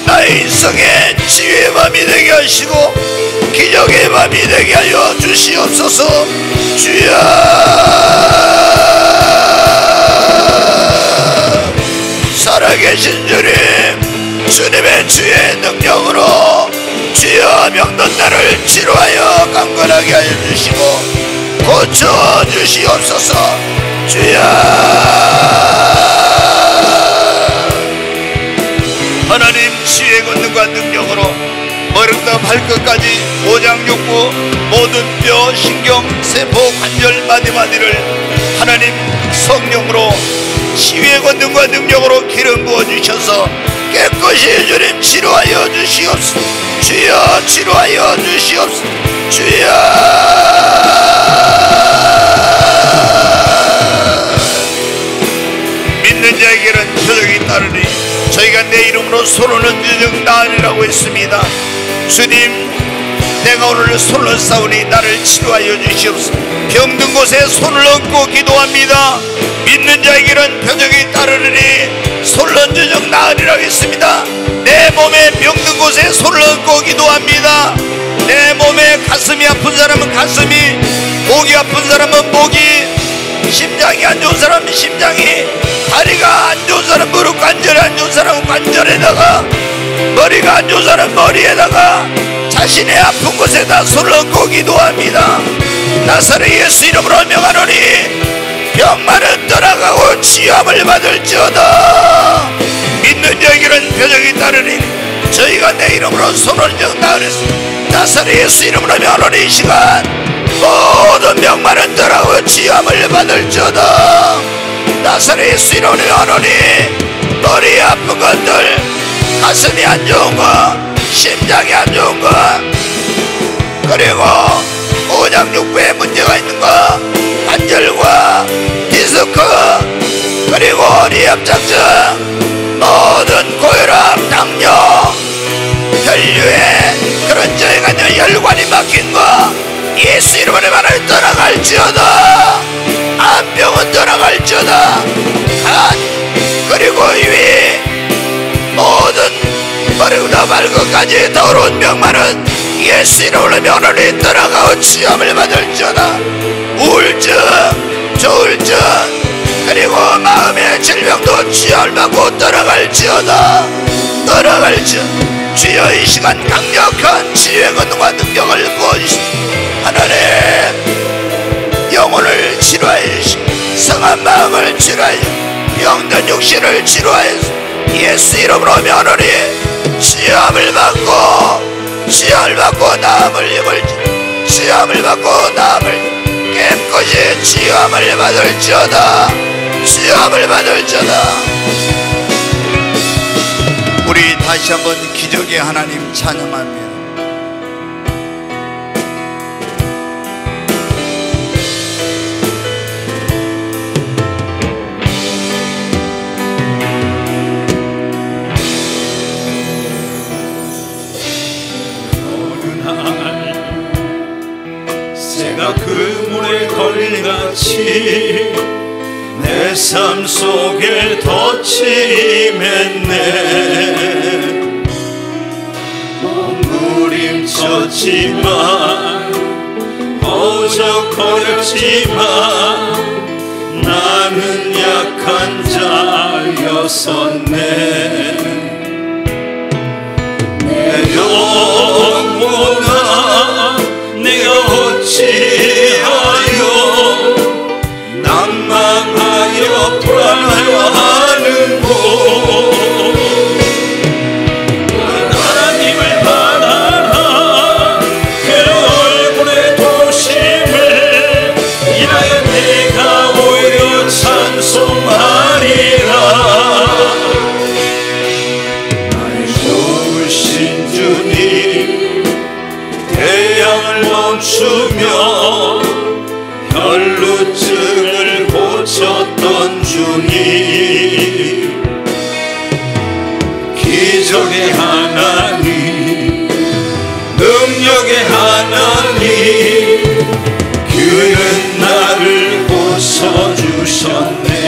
나의 인생의 치유의 밤이 되게 하시고 기적의 밤이 되게 하여 주시옵소서. 주여, 살아계신 주님, 주님의 주의 능력으로 주여 병든 나를 치료하여 강건하게 하여 주시고 고쳐 주시옵소서. 주여, 하나님 치유의 권능과 능력으로 머리부터 발끝까지 오장육부 모든 뼈, 신경, 세포, 관절, 마디마디를 하나님 성령으로 치유의 권능과 능력으로 기름 부어주셔서 깨끗이 주님 치료하여 주시옵소서. 주여, 치료하여 주시옵소서. 주여, 믿는 자에게는 표적이 따르니 저희가 내 이름으로 손을 얹으니 나으리라고 했습니다. 주님, 내가 오늘 손을 싸우니 나를 치료하여 주시옵소서. 병든 곳에 손을 얹고 기도합니다. 믿는 자에게는 표적이 따르니 손을 얹으니 나으리라고 했습니다. 내 몸에 병든 곳에 손을 얹고 기도합니다. 내 몸에 가슴이 아픈 사람은 가슴이, 목이 아픈 사람은 목이, 심장이 안 좋은 사람은 심장이, 다리가 안 좋은 사람은 무릎 관절이 안 좋은 사람은 관절에다가, 머리가 안 좋은 사람은 머리에다가 자신의 아픈 곳에다 손을 얹고 기도합니다. 나사렛 예수 이름으로 명하노니 병만은 떠나가고 치유함을 받을지어다. 믿는 자에게는 표적이 따르니 저희가 내 이름으로 손을 얹는다 그랬습니다. 나사렛 예수 이름으로 명하노니 이 시간 모든 병만은 떠나고 치유함을 받을지어다. 나사렛 예수 이름으로 명하노니 머리 아픈 것들, 가슴이 안 좋은 거, 심장이 안 좋은 거, 그리고 오장육부에 문제가 있는 거, 관절과 디스크, 그리고 리합작증, 모든 고혈압, 당뇨, 혈류에 그런 저희가 혈관이 막힌 거 예수 이름으로 말하여 떠나갈지어다. 암병은 떠나갈지어다. 간, 그리고 위, 모든 머리부터 발끝까지 더러운 병만은 예수 이름으로 면허리 떠나가고 치유함을 받을지어다. 우울증, 조울증, 그리고 마음의 질병도 치유함을 받고 떠나갈지어다. 떠나갈지어다. 주여 이 시간 강력한 치유의 권능과 능력을 부어주시고 하나님, 영혼을 치료하여 주시고 성한 마음을 치료하여 병든 육신을 치료하여 예수 이름으로 면허리 치유함을 받고, 치유함을 받고 나음을 입을, 치유함을 받고 나음을 깨끗이 치유함을 받을지어다. 치유함을 받을지어다. 우리 다시 한번 기적의 하나님 찬양합니다. 새가 그물에 걸린같이 내 삶 속에 덫이 맺네. 몸부림쳤지만 어적거렸지만 나는 약한 자였었네. 내 영혼아 내가 어찌하여 난망하여 불안하여 하는고. 하나님을 바라라. 그 얼굴의 도심을 인하여 내가 오히려 찬송하리라. 나의 좋으신 주님, 태양을 멈추며 혈루증을 고쳤던 주님, 기적의 하나님, 능력의 하나님, 그는 나를 고쳐주셨네.